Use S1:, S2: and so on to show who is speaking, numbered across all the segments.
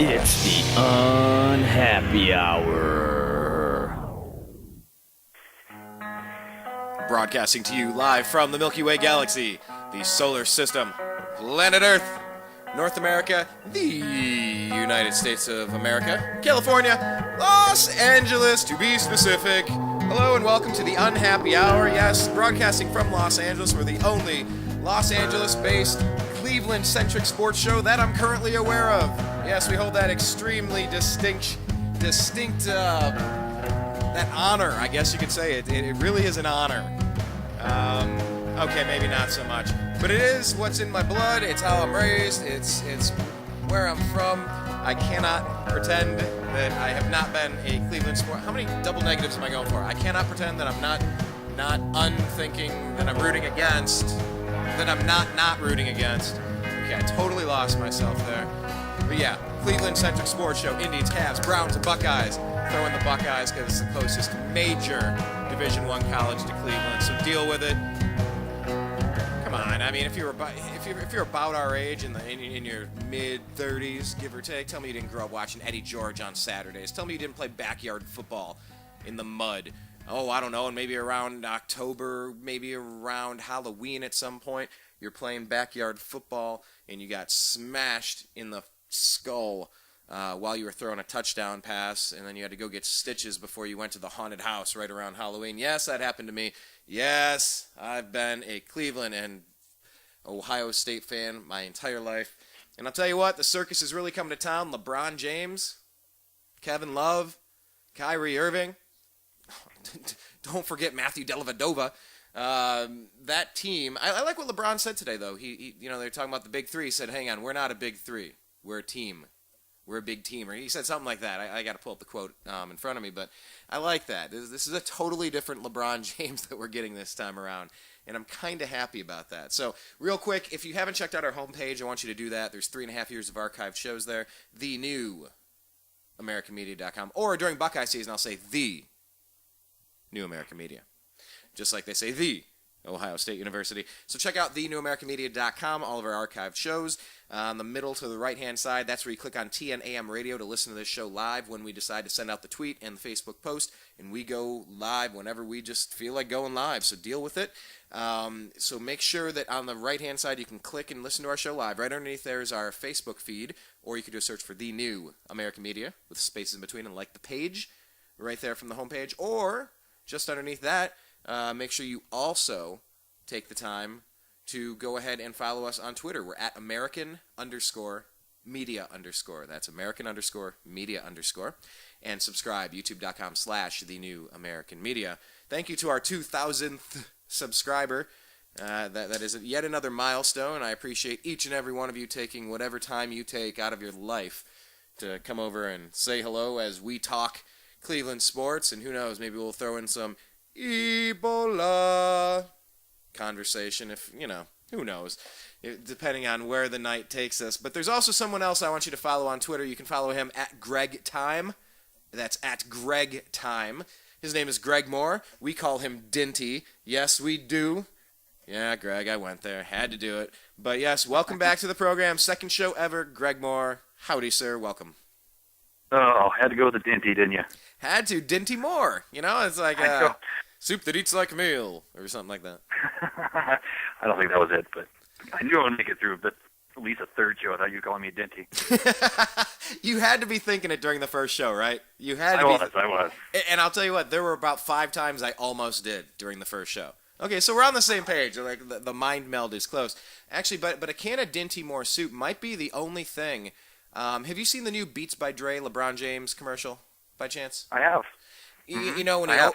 S1: It's the Unhappy Hour.
S2: Broadcasting to you live from the Milky Way Galaxy, the solar system, planet Earth, North America, the United States of America, California, Los Angeles to be specific. Hello and welcome to the Unhappy Hour. Yes, broadcasting from Los Angeles. We're the only Los Angeles-based, Cleveland-centric sports show that I'm currently aware of. Yes, we hold that extremely distinct, that honor, I guess you could say. It really is an honor. Okay, maybe not so much. But it is what's in my blood. It's how I'm raised. It's where I'm from. I cannot pretend that I have not been a Cleveland sport. How many double negatives am I going for? I cannot pretend that I'm not unthinking, that I'm rooting against, that I'm not rooting against. Okay, I totally lost myself there. But yeah, Cleveland-centric sports show. Indians, Cavs, Browns, and Buckeyes. Throw in the Buckeyes because it's the closest major Division I college to Cleveland. So deal with it. Come on, I mean, if you're about our age in your mid-30s, give or take, tell me you didn't grow up watching Eddie George on Saturdays. Tell me you didn't play backyard football in the mud. Oh, I don't know, and maybe around October, maybe around Halloween at some point, you're playing backyard football and you got smashed in the skull while you were throwing a touchdown pass, and then you had to go get stitches before you went to the haunted house right around Halloween. Yes, that happened to me. Yes, I've been a Cleveland and Ohio State fan my entire life. And I'll tell you what, the circus is really coming to town. LeBron James, Kevin Love, Kyrie Irving. Don't forget Matthew Dellavedova. That team, I like what LeBron said today, though. He they're talking about the big three. He said, hang on, we're not a big three. We're a team. We're a big team. Or he said something like that. I got to pull up the quote in front of me, but I like that. This is a totally different LeBron James that we're getting this time around, and I'm kind of happy about that. So real quick, if you haven't checked out our homepage, I want you to do that. There's 3.5 years of archived shows there. The new AmericanMedia.com. Or during Buckeye season, I'll say the New American Media. Just like they say the Ohio State University. So check out thenewamericanmedia.com, all of our archived shows. On the middle to the right-hand side, that's where you click on TNAM Radio to listen to this show live when we decide to send out the tweet and the Facebook post, and we go live whenever we just feel like going live, so deal with it. So make sure that on the right-hand side you can click and listen to our show live. Right underneath there is our Facebook feed, or you can do a search for The New American Media with spaces in between and like the page right there from the homepage, or just underneath that, make sure you also take the time to go ahead and follow us on Twitter. We're at American_media_. That's American_media_. And subscribe, youtube.com/The New American Media. Thank you to our 2,000th subscriber. That is yet another milestone. I appreciate each and every one of you taking whatever time you take out of your life to come over and say hello as we talk Cleveland sports. And who knows, maybe we'll throw in some Ebola conversation, if who knows, depending on where the night takes us. But there's also someone else I want you to follow on Twitter. You can follow him at Greg Time. That's at Greg Time. His name is Greg Moore. We call him Dinty. Yes, we do. Yeah, Greg, I went there. Had to do it. But yes, welcome back to the program. Second show ever. Greg Moore. Howdy, sir. Welcome.
S3: Oh, had to go with the Dinty, didn't you?
S2: Had to. Dinty Moore. It's like soup that eats like a meal, or something like that.
S3: I don't think that was it, but I knew I would make it through at least a third show without you calling me Dinty.
S2: You had to be thinking it during the first show, right? You had to
S3: I was.
S2: And I'll tell you what, there were about 5 times I almost did during the first show. Okay, so we're on the same page. Like the mind meld is close. Actually, but a can of Dinty Moore soup might be the only thing. Have you seen the new Beats by Dre LeBron James commercial by chance?
S3: I have.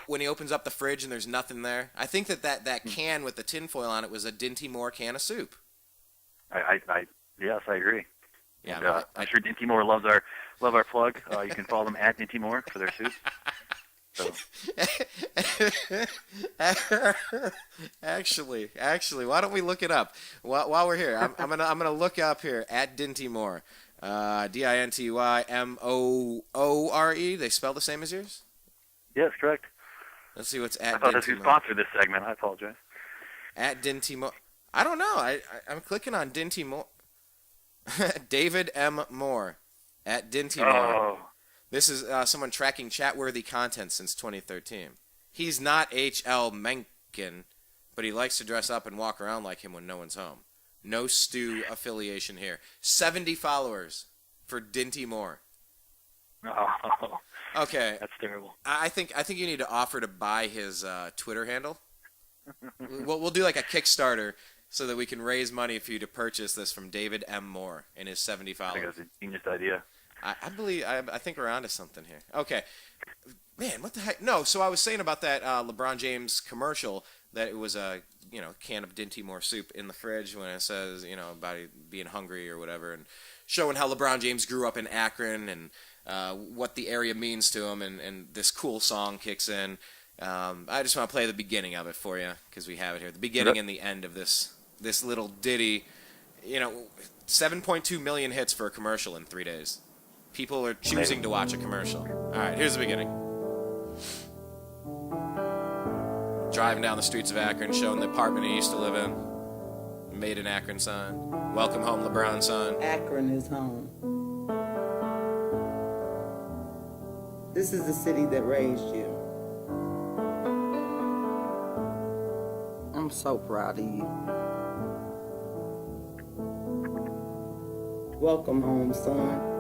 S2: When he opens up the fridge and there's nothing there, I think that can with the tinfoil on it was a Dinty Moore can of soup.
S3: Yes, I agree.
S2: Yeah,
S3: and, I'm sure Dinty Moore loves our plug. You can follow them at Dinty Moore for their soup. So. Actually,
S2: why don't we look it up while we're here? I'm gonna look up here at Dinty Moore, DINTYMOORE. They spell the same as yours?
S3: Yes, correct.
S2: Let's see what's at.
S3: I thought that's who sponsored this segment. I apologize.
S2: At Dinty Moore. I don't know. I'm clicking on Dinty Moore. David M. Moore. At Dinty Moore.
S3: Oh.
S2: This is someone tracking chat-worthy content since 2013. He's not H.L. Mencken, but he likes to dress up and walk around like him when no one's home. No Stu affiliation here. 70 followers for Dinty Moore.
S3: Oh.
S2: Okay.
S3: That's terrible.
S2: I think you need to offer to buy his Twitter handle. We'll do like a Kickstarter so that we can raise money for you to purchase this from David M. Moore and his 70
S3: I
S2: followers.
S3: think that's a genius idea.
S2: I think we're onto something here. Okay. Man, what the heck? No, so I was saying about that LeBron James commercial that it was a can of Dinty Moore soup in the fridge when it says about being hungry or whatever, and showing how LeBron James grew up in Akron and what the area means to him, and this cool song kicks in. I just want to play the beginning of it for you because we have it here. The beginning and the end of this little ditty. 7.2 million hits for a commercial in 3 days. People are choosing to watch a commercial. All right, here's the beginning. Driving down the streets of Akron, showing the apartment he used to live in. Made in Akron sign. Welcome home, LeBron son.
S4: Akron is home. This is the city that raised you. I'm so proud of you. Welcome home, son.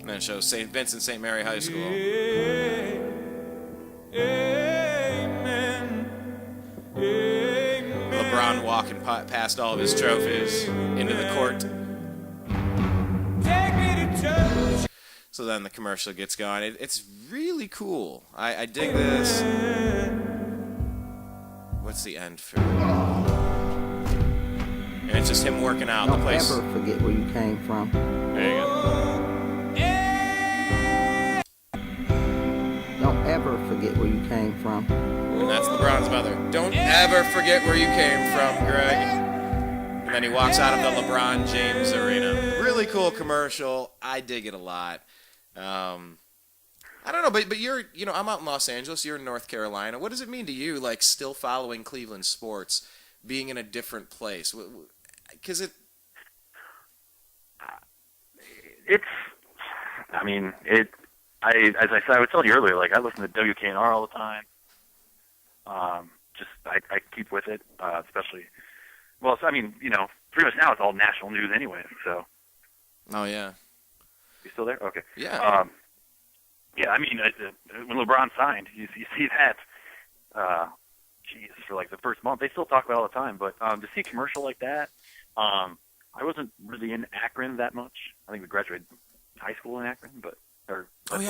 S2: And then it shows St. Vincent St. Mary High School. LeBron walking past all of his trophies into the court. So then the commercial gets going. It's really cool. I dig this. What's the end for? And it's just him working out.
S4: Don't
S2: the place.
S4: ever forget where you came from.
S2: There you go.
S4: Don't ever forget where you came from.
S2: And that's LeBron's mother. Don't ever forget where you came from, Greg. And then he walks out of the LeBron James arena. Really cool commercial. I dig it a lot. I don't know, but you're, I'm out in Los Angeles. You're in North Carolina. What does it mean to you, like, still following Cleveland sports, being in a different place? Because
S3: As I said, I was telling you earlier, like, I listen to WKNR all the time. I keep with it, especially, pretty much now it's all national news anyway, so.
S2: Oh, yeah.
S3: You still there? Okay.
S2: Yeah.
S3: When LeBron signed, you see that, for like the first month, they still talk about it all the time, but to see a commercial like that, I wasn't really in Akron that much. I think we graduated high school in Akron,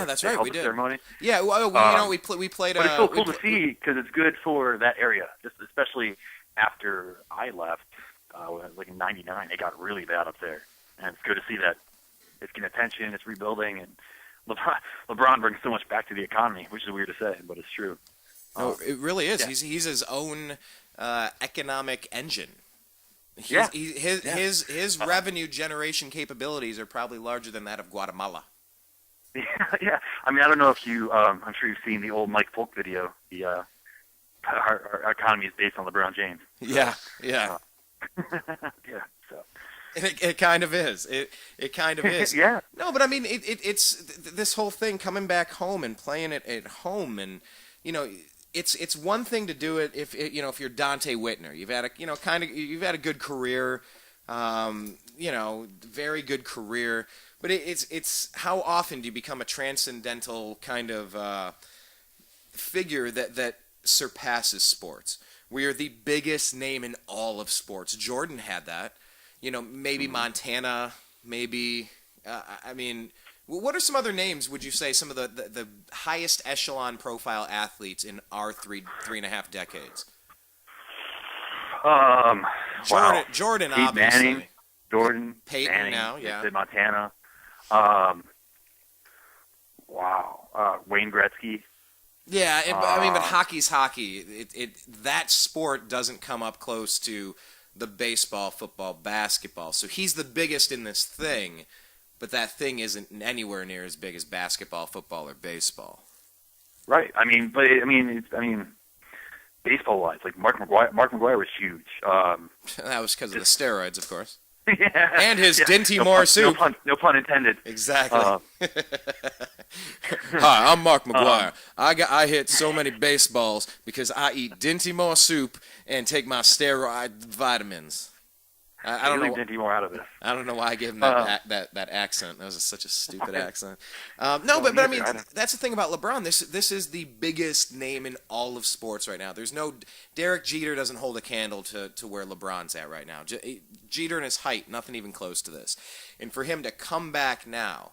S2: That's right, we did.
S3: Ceremony.
S2: Yeah, we played.
S3: But it's so cool to see because it's good for that area, just especially after I left, like in '99, it got really bad up there, and it's good to see that it's getting attention, it's rebuilding, and LeBron brings so much back to the economy, which is weird to say, but it's true.
S2: It really is.
S3: Yeah.
S2: He's his own economic engine. His revenue generation capabilities are probably larger than that of Guatemala.
S3: Yeah. I don't know if you. I'm sure you've seen the old Mike Polk video. Our economy is based on LeBron James.
S2: Yeah.
S3: Yeah. So.
S2: It kind of is. It kind of is.
S3: Yeah.
S2: No, but it's this whole thing coming back home and playing it at home, and it's one thing to do it if you're Dante Whitner. You've had a good career, very good career. But it's how often do you become a transcendental kind of figure that surpasses sports? We are the biggest name in all of sports. Jordan had that. Maybe Montana, maybe. What are some other names, would you say, some of the highest echelon profile athletes in our three and a half decades? Jordan,
S3: Peyton
S2: obviously.
S3: Manning, Jordan,
S2: Peyton
S3: Manning,
S2: now, yeah.
S3: Montana. Wayne Gretzky.
S2: Yeah, but hockey's hockey. That sport doesn't come up close to the baseball, football, basketball. So he's the biggest in this thing, but that thing isn't anywhere near as big as basketball, football, or baseball.
S3: Right. Baseball-wise, like Mark McGwire was huge.
S2: That was because of the steroids, of course. And his Dinty
S3: no
S2: Moore
S3: pun,
S2: soup.
S3: No pun intended.
S2: Exactly. Hi, I'm Mark McGuire. I hit so many baseballs because I eat Dinty Moore soup and take my steroid vitamins. I don't know.
S3: Dinty Moore out of this.
S2: I don't know why I gave him that accent. That was such a stupid accent. No, but I mean, that's the thing about LeBron. This is the biggest name in all of sports right now. There's no Derek Jeter doesn't hold a candle to where LeBron's at right now. Jeter and his height, nothing even close to this. And for him to come back now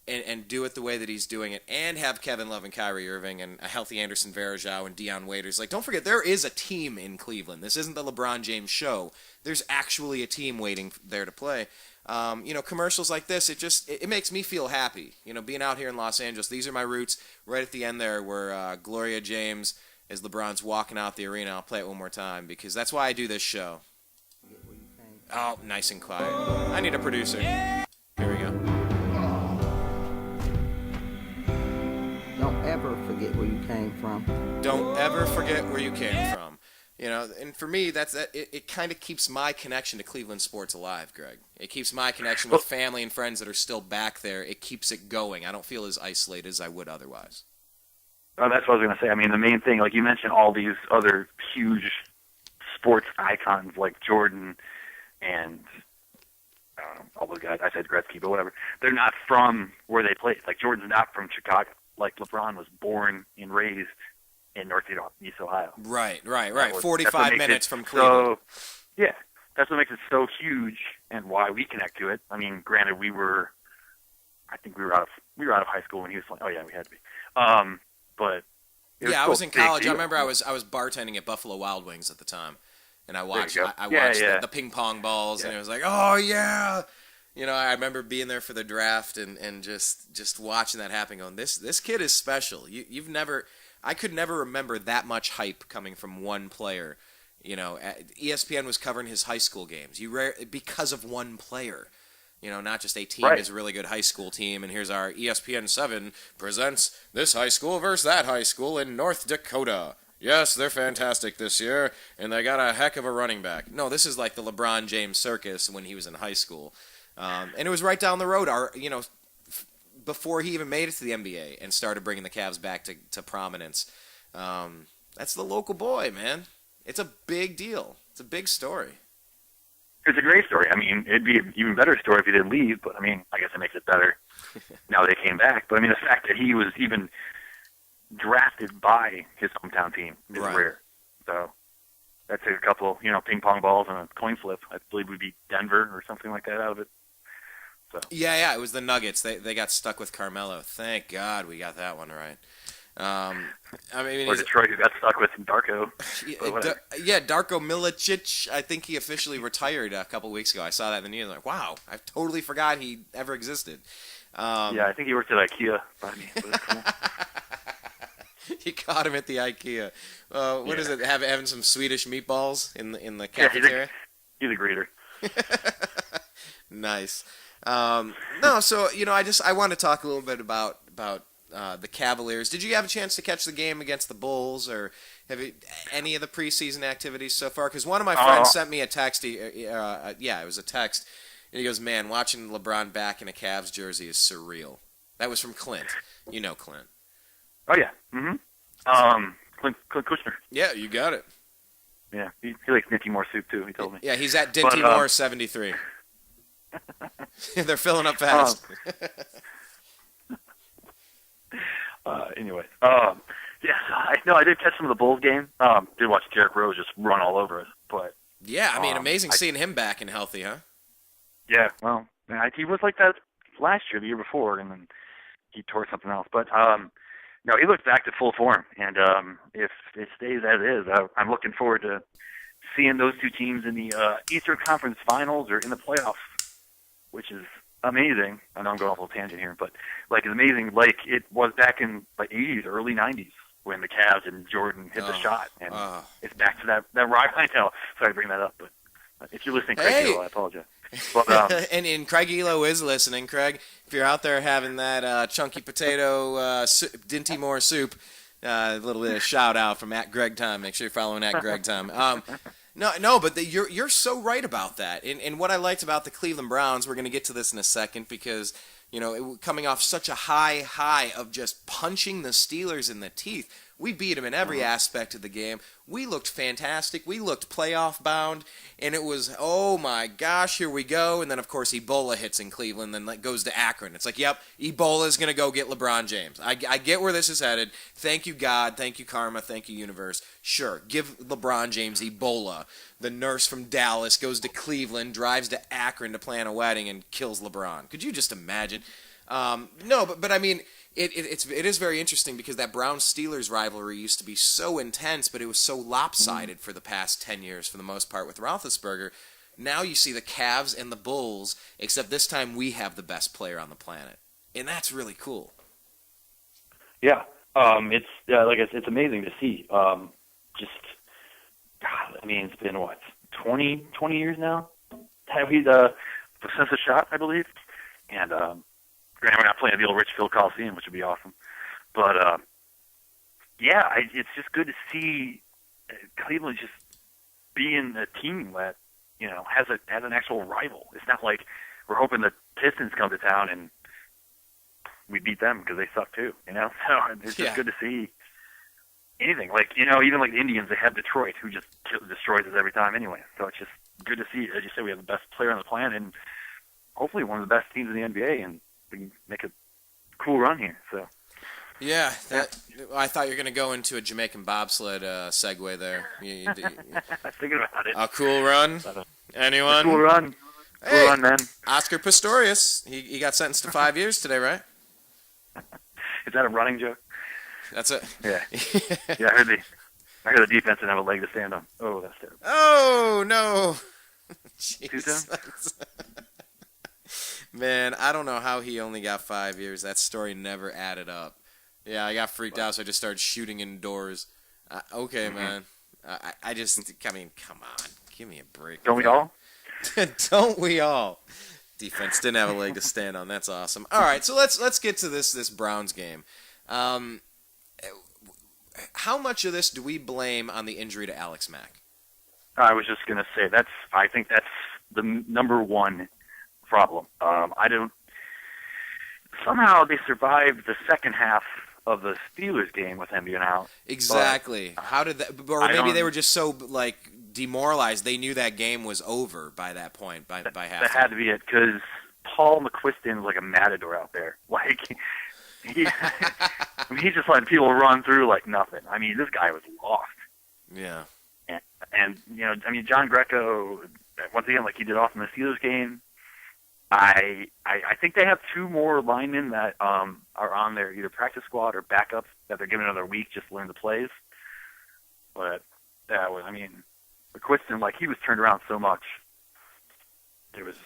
S2: and do it the way that he's doing it, and have Kevin Love and Kyrie Irving and a healthy Anderson Varejao and Deion Waiters. Like, don't forget, there is a team in Cleveland. This isn't the LeBron James show. There's actually a team waiting there to play. Commercials like this, it makes me feel happy. Being out here in Los Angeles, these are my roots. Right at the end there, where Gloria James, as LeBron's walking out the arena, I'll play it one more time because that's why I do this show. Oh, nice and quiet. I need a producer. Here we go.
S4: Don't ever forget where you came from.
S2: Don't ever forget where you came from. And for me, it kind of keeps my connection to Cleveland sports alive, Greg. It keeps my connection with family and friends that are still back there. It keeps it going. I don't feel as isolated as I would otherwise.
S3: Oh, that's what I was going to say. I mean, the main thing, like you mentioned, all these other huge sports icons like Jordan and I don't know, all those guys. I said Gretzky, but whatever. They're not from where they played. Like Jordan's not from Chicago. Like LeBron was born and raised in Northeast Ohio.
S2: Right. 45 minutes from Cleveland.
S3: So, yeah, that's what makes it so huge and why we connect to it. I mean, granted, I think we were out of high school when he was playing. Oh yeah, we had to be. But
S2: I was in college. I remember I was bartending at Buffalo Wild Wings at the time, and I watched the ping pong balls, and it was like, oh yeah. I remember being there for the draft and just watching that happen, going, this kid is special. I could never remember that much hype coming from one player. ESPN was covering his high school games. Because of one player. Not just a team is a really good high school team, and here's our ESPN 7 presents this high school versus that high school in North Dakota. Yes, they're fantastic this year, and they got a heck of a running back. No, this is like the LeBron James circus when he was in high school. And it was right down the road, before he even made it to the NBA and started bringing the Cavs back to prominence. That's the local boy, man. It's a big deal. It's a big story.
S3: It's a great story. I mean, it'd be an even better story if he didn't leave, but I mean, I guess it makes it better now they came back. But I mean, the fact that he was even drafted by his hometown team is rare. So that took a couple, ping pong balls and a coin flip. I believe we'd be Denver or something like that out of it. So. Yeah,
S2: it was the Nuggets. They got stuck with Carmelo. Thank God we got that one right.
S3: Or Detroit, who got stuck with Darko.
S2: Darko Milicic. I think he officially retired a couple weeks ago. I saw that in the news. I'm like, wow, I totally forgot he ever existed.
S3: I think he worked at IKEA. But it's cool.
S2: You caught him at the IKEA. What is it? Having some Swedish meatballs in the cafeteria?
S3: He's a greeter.
S2: Nice. I want to talk a little bit about the Cavaliers. Did you have a chance to catch the game against the Bulls, or have you, any of the preseason activities so far? Because one of my friends sent me a text. It was a text, and he goes, "Man, watching LeBron back in a Cavs jersey is surreal." That was from Clint. You know Clint.
S3: Oh yeah. Mm-hmm. Clint Kushner.
S2: Yeah, you got it.
S3: Yeah, he likes Dinty Moore soup too. He told me.
S2: Yeah, he's at Dinty Moore 73. They're filling up fast.
S3: Anyway, I did catch some of the Bulls game. Did watch Derrick Rose just run all over us, but
S2: yeah, I mean, amazing seeing him back and healthy, huh?
S3: Yeah, well, he was like that last year, the year before, and then he tore something else. But no, he looks back to full form, and if it stays as is, I'm looking forward to seeing those two teams in the Eastern Conference Finals or in the playoffs, which is amazing. I know I'm going off a little tangent here, but it's amazing like it was back in the 80s, early 90s when the Cavs and Jordan hit the shot, and it's back to that rivalry. I know, sorry to bring that up, but if you're listening, Craig Elo, I apologize. But,
S2: and Craig Elo is listening. Craig, if you're out there having that chunky potato Dinty Moore soup, a little bit of shout out from @GregTime. Make sure you're following @GregTime. No, but you're so right about that. And what I liked about the Cleveland Browns, we're going to get to this in a second because, coming off such a high of just punching the Steelers in the teeth, we beat them in every aspect of the game. We looked fantastic. We looked playoff bound, and it was, oh my gosh, here we go. And then, of course, Ebola hits in Cleveland, then goes to Akron. It's like, yep, Ebola's going to go get LeBron James. I get where this is headed. Thank you, God. Thank you, Karma. Thank you, Universe. Sure, give LeBron James Ebola. The nurse from Dallas goes to Cleveland, drives to Akron to plan a wedding, and kills LeBron. Could you just imagine? No, but I mean, it is very interesting because that Browns-Steelers rivalry used to be so intense, but it was so lopsided for the past 10 years for the most part with Roethlisberger. Now you see the Cavs and the Bulls, except this time we have the best player on the planet, and that's really cool.
S3: Yeah, it's like it's amazing to see. Just, God, I mean, it's been what 20 years now. Have we since the shot, I believe, and granted, we're not playing at the old Richfield Coliseum, which would be awesome. But, it's just good to see Cleveland just being a team that, has an actual rival. It's not like we're hoping the Pistons come to town and we beat them because they suck too, So it's just good to see anything. Like, even like the Indians, they have Detroit, who just destroys us every time anyway. So it's just good to see, as you said, we have the best player on the planet and hopefully one of the best teams in the NBA, and we can make a cool run here. So,
S2: yeah, I thought you were going to go into a Jamaican bobsled segue there.
S3: I was thinking about it.
S2: A cool run? Anyone?
S3: A cool run. Cool run, man.
S2: Oscar Pistorius. He got sentenced to 5 years today, right?
S3: Is that a running joke?
S2: That's it.
S3: Yeah. Yeah, I heard the defense didn't have a leg to stand on. Oh, that's terrible.
S2: Oh, no.
S3: Too soon?
S2: Man, I don't know how he only got 5 years. That story never added up. Yeah, I got freaked out, so I just started shooting indoors. Okay, man. I mean, come on. Give me a break.
S3: Don't we all?
S2: Don't we all? Defense didn't have a leg to stand on. That's awesome. All right, so let's get to this Browns game. How much of this do we blame on the injury to Alex Mack?
S3: I was just going to say I think that's the number one problem. Somehow they survived the second half of the Steelers game with him being out.
S2: Exactly. How did that? Or maybe they were just so demoralized. They knew that game was over by that point. By halftime.
S3: That had to be it, because Paul McQuiston is like a matador out there. Like he's just letting people run through like nothing. I mean, this guy was lost.
S2: Yeah.
S3: And John Greco, once again, like he did off in the Steelers game. I think they have two more linemen that are on their either practice squad or backups that they're giving another week just to learn the plays. But that was, McQuiston, like he was turned around so much. It was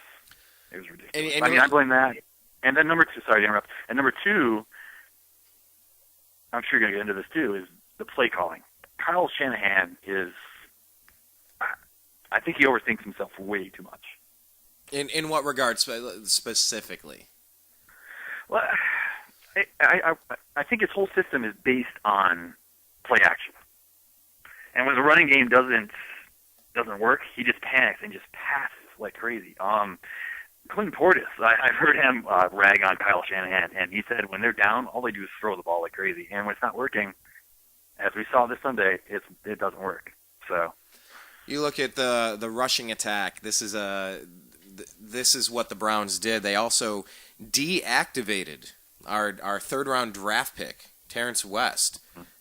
S3: ridiculous. I blame that. And then number two, sorry to interrupt. And number two, I'm sure you're going to get into this too, is the play calling. Kyle Shanahan I think he overthinks himself way too much.
S2: In what regard specifically?
S3: Well, I think his whole system is based on play action. And when the running game doesn't work, he just panics and just passes like crazy. Clinton Portis, I've heard him rag on Kyle Shanahan, and he said when they're down, all they do is throw the ball like crazy. And when it's not working, as we saw this Sunday, it doesn't work. So
S2: you look at the rushing attack. This is what the Browns did. They also deactivated our third-round draft pick, Terrence West.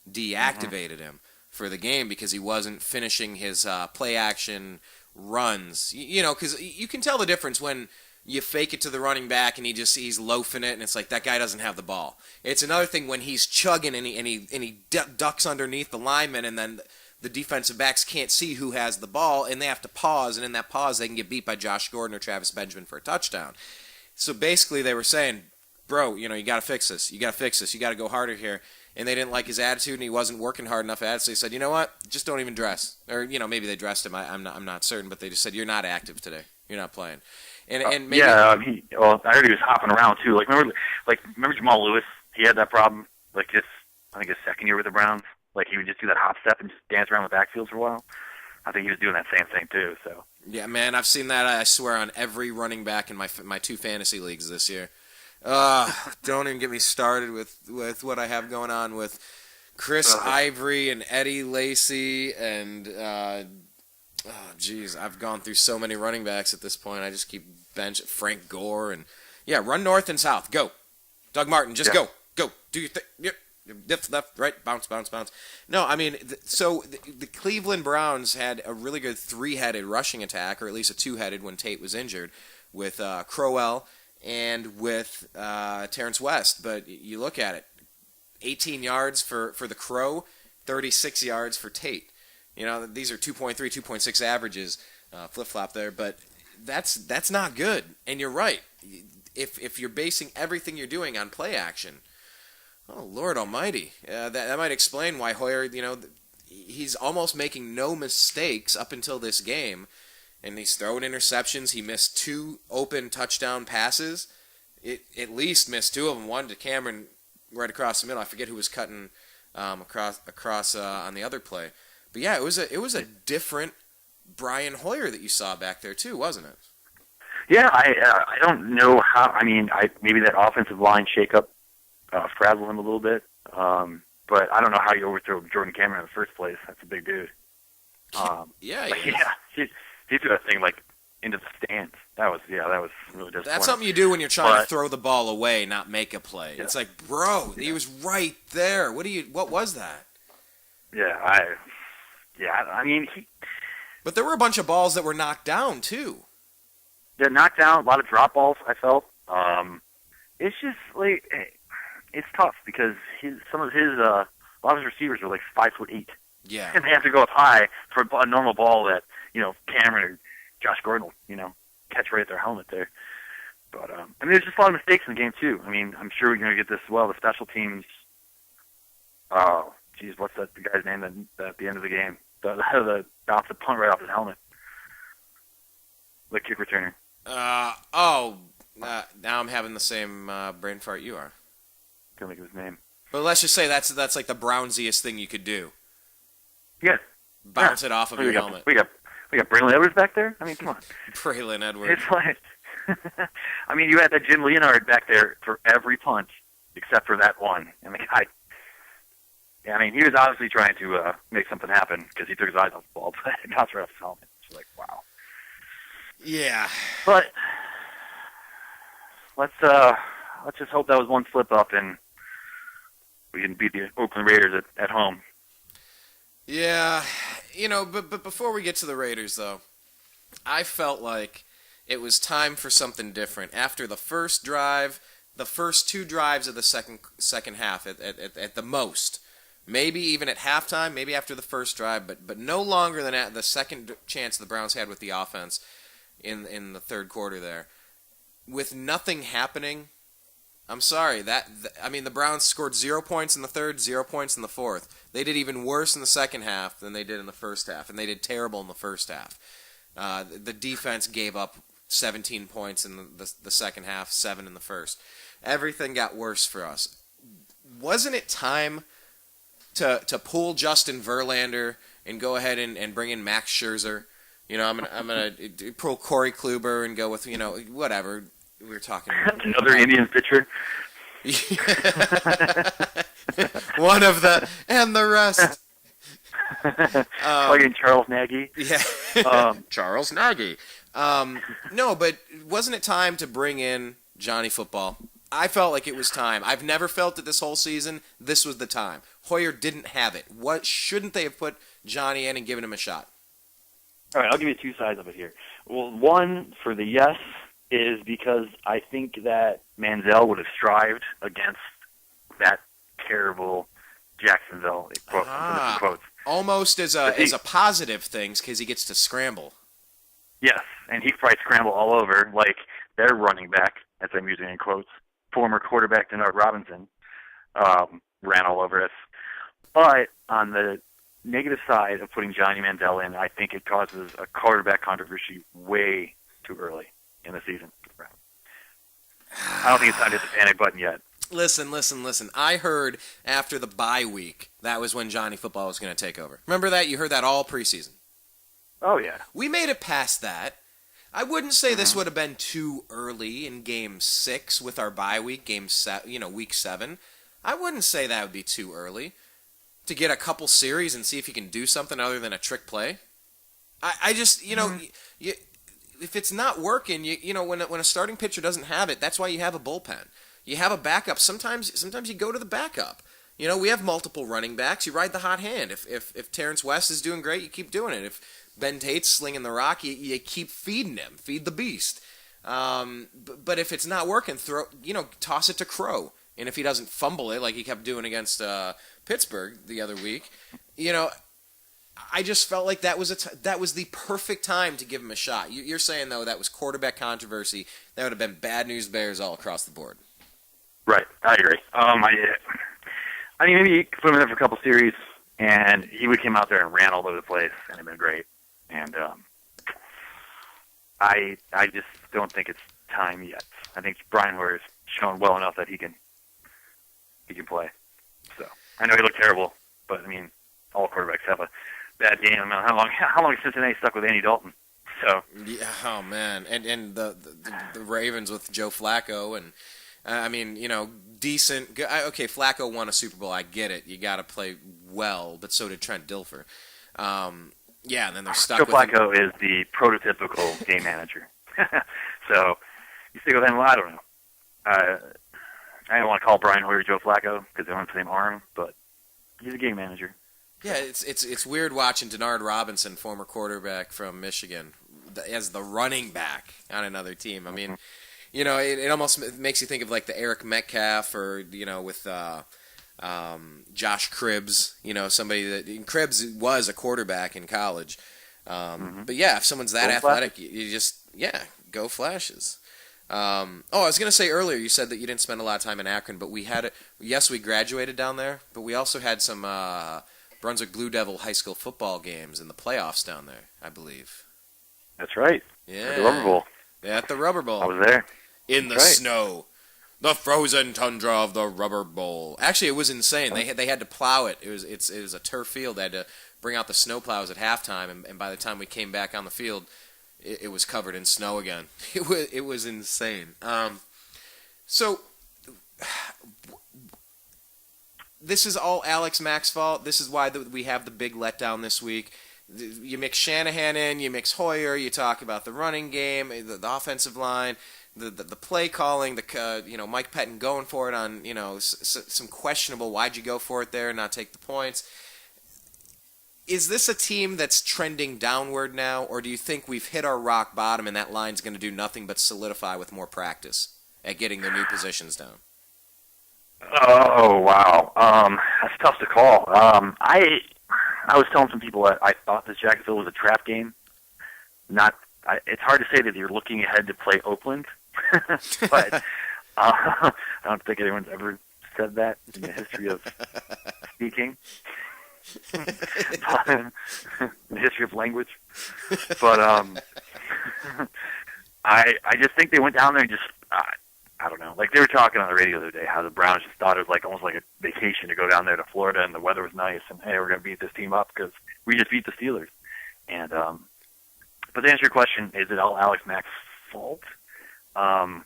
S2: Deactivated him for the game because he wasn't finishing his play-action runs. Because you can tell the difference when you fake it to the running back and he's loafing it, and it's like that guy doesn't have the ball. It's another thing when he's chugging and he ducks underneath the lineman, and then the defensive backs can't see who has the ball, and they have to pause, and in that pause, they can get beat by Josh Gordon or Travis Benjamin for a touchdown. So basically, they were saying, bro, you got to fix this. You got to fix this. You got to go harder here. And they didn't like his attitude, and he wasn't working hard enough at it, so they said, you know what, just don't even dress. Or, maybe they dressed him. I'm not certain, but they just said, you're not active today. You're not playing. And maybe...
S3: Yeah, I heard he was hopping around, too. Remember Jamal Lewis? He had that problem, I think his second year with the Browns. Like, he would just do that hop step and just dance around the backfield for a while. I think he was doing that same thing too. So
S2: Yeah, man, I've seen that, I swear, on every running back in my 2 fantasy leagues this year. Don't even get me started with what I have going on with Chris Ivory and Eddie Lacy and, I've gone through so many running backs at this point. I just keep bench Frank Gore and, run north and south. Go. Doug Martin, just go. Go. Do your thing. Yep. Dip, left, right, bounce, bounce, bounce. No, I mean, the Cleveland Browns had a really good 3-headed rushing attack, or at least a 2-headed when Tate was injured, with Crowell and with Terrence West. But you look at it, 18 yards for the Crow, 36 yards for Tate. You know, these are 2.3, 2.6 averages, flip-flop there, but that's not good. And you're right. If you're basing everything you're doing on play action, oh, Lord almighty. That might explain why Hoyer, he's almost making no mistakes up until this game. And he's throwing interceptions. He missed 2 open touchdown passes. At least missed 2 of them. One to Cameron right across the middle. I forget who was cutting across on the other play. But yeah, it was a different Brian Hoyer that you saw back there too, wasn't it?
S3: yeah, I don't know how. I mean, maybe that offensive line shakeup frazzled him a little bit. But I don't know how you overthrow Jordan Cameron in the first place. That's a big dude.
S2: Yeah.
S3: He threw that thing like into the stands. That was really disappointing.
S2: That's something you do when you're trying to throw the ball away, not make a play.
S3: Yeah.
S2: It's like, bro, he was right there. What was that?
S3: I mean,
S2: But there were a bunch of balls that were knocked down too.
S3: they're knocked down. A lot of drop balls, I felt. It's just like it's tough because a lot of his receivers are like 5'8".
S2: Yeah.
S3: And they have to go up high for a normal ball that, Cameron or Josh Gordon will, catch right at their helmet there. But, there's just a lot of mistakes in the game, too. I mean, I'm sure we're going to get this as well. The special teams, what's the guy's name at the end of the game? The bounced the punt right off his helmet. The kick returner.
S2: Now I'm having the same brain fart you are.
S3: Can't think of his name.
S2: But let's just say that's like the Brownsiest thing you could do.
S3: Yeah.
S2: Bounce it off of your helmet.
S3: We got Braylon Edwards back there? I mean, come on.
S2: Braylon Edwards.
S3: It's like, I mean, you had that Jim Leonard back there for every punt except for that one. And the guy, he was obviously trying to make something happen because he took his eyes off the ball, but it bounced right off his helmet. It's like, wow.
S2: Yeah.
S3: But let's just hope that was one slip up and we can beat the Oakland Raiders at home.
S2: Yeah, but before we get to the Raiders, though, I felt like it was time for something different. After the first drive, the first 2 drives of the second half at the most, maybe even at halftime, maybe after the first drive, but no longer than at the second chance the Browns had with the offense in the third quarter there. With nothing happening, I'm sorry. The Browns scored 0 points in the third, 0 points in the fourth. They did even worse in the second half than they did in the first half, and they did terrible in the first half. The defense gave up 17 points in the second half, 7 in the first. Everything got worse for us. Wasn't it time to pull Justin Verlander and go ahead and bring in Max Scherzer? I'm gonna pull Corey Kluber and go with whatever. We were talking about
S3: another Indians pitcher.
S2: One of and the rest.
S3: Playing Charles Nagy.
S2: Yeah. Charles Nagy. No, but wasn't it time to bring in Johnny Football? I felt like it was time. I've never felt it this whole season. This was the time. Hoyer didn't have it. What shouldn't they have put Johnny in and given him a shot?
S3: All right, I'll give you 2 sides of it here. Well, one, for the yes, is because I think that Manziel would have strived against that terrible Jacksonville, quotes.
S2: Almost as a positive thing because he gets to scramble.
S3: Yes, and he probably scramble all over like their running back, as I'm using in quotes, former quarterback Denard Robinson, ran all over us. But on the negative side of putting Johnny Manziel in, I think it causes a quarterback controversy way too early in the season. I don't think it's time to hit the panic button yet.
S2: Listen. I heard after the bye week, that was when Johnny Football was going to take over. Remember that? You heard that all preseason.
S3: Oh yeah.
S2: We made it past that. I wouldn't say this would have been too early in Game 6 with our bye week, Week 7. I wouldn't say that would be too early to get a couple series and see if you can do something other than a trick play. I just, if it's not working, when a starting pitcher doesn't have it, that's why you have a bullpen. You have a backup. Sometimes you go to the backup. We have multiple running backs. You ride the hot hand. If Terrence West is doing great, you keep doing it. If Ben Tate's slinging the rock, you keep feeding him. Feed the beast. But if it's not working, toss it to Crow. And if he doesn't fumble it like he kept doing against Pittsburgh the other week, I just felt like that was the perfect time to give him a shot. You're saying, though, that was quarterback controversy. That would have been bad news bears all across the board.
S3: Right, I agree. I mean, maybe you could put him in there for a couple series, and he would come out there and ran all over the place, and it'd been great. And I just don't think it's time yet. I think Brian Hoyer's shown well enough that he can play. So I know he looked terrible, but I mean, all quarterbacks have a bad game. I mean, how long is Cincinnati stuck with Andy Dalton? So
S2: yeah, oh man, and the Ravens with Joe Flacco, and decent. Okay, Flacco won a Super Bowl. I get it. You got to play well, but so did Trent Dilfer. Yeah, and then they're stuck.
S3: Joe
S2: with
S3: Flacco is the prototypical game manager. So you stick with him. Well, I don't know. I don't want to call Brian Hoyer Joe Flacco because they don't have the same arm, but he's a game manager.
S2: Yeah, it's weird watching Denard Robinson, former quarterback from Michigan, as the running back on another team. I mean, it almost makes you think of like the Eric Metcalf or with Josh Cribbs. Somebody that Cribbs was a quarterback in college. But yeah, if someone's that athletic, you just go flashes. I was going to say earlier, you said that you didn't spend a lot of time in Akron, but we graduated down there, but we also had some Brunswick Blue Devil high school football games in the playoffs down there, I believe.
S3: That's right.
S2: Yeah.
S3: At the Rubber Bowl.
S2: At the Rubber Bowl.
S3: I was there.
S2: In the snow. The frozen tundra of the Rubber Bowl. Actually, it was insane. They had to plow it. It was a turf field. They had to bring out the snow plows at halftime, and by the time we came back on the field, it was covered in snow again. It was insane. So this is all Alex Mack's fault. This is why we have the big letdown this week. You mix Shanahan in, you mix Hoyer, you talk about the running game, the offensive line, the play calling, Mike Pettin going for it on some questionable why'd you go for it there and not take the points. Is this a team that's trending downward now, or do you think we've hit our rock bottom and that line's going to do nothing but solidify with more practice at getting their new positions down?
S3: Oh, wow. That's tough to call. I was telling some people that I thought this Jacksonville was a trap game. It's hard to say that you're looking ahead to play Oakland, but I don't think anyone's ever said that in the history of speaking. In the history of language. But I just think they went down there and just I don't know. Like they were talking on the radio the other day how the Browns just thought it was almost like a vacation to go down there to Florida and the weather was nice and hey, we're going to beat this team up because we just beat the Steelers. And but to answer your question, is it all Alex Mack's fault? I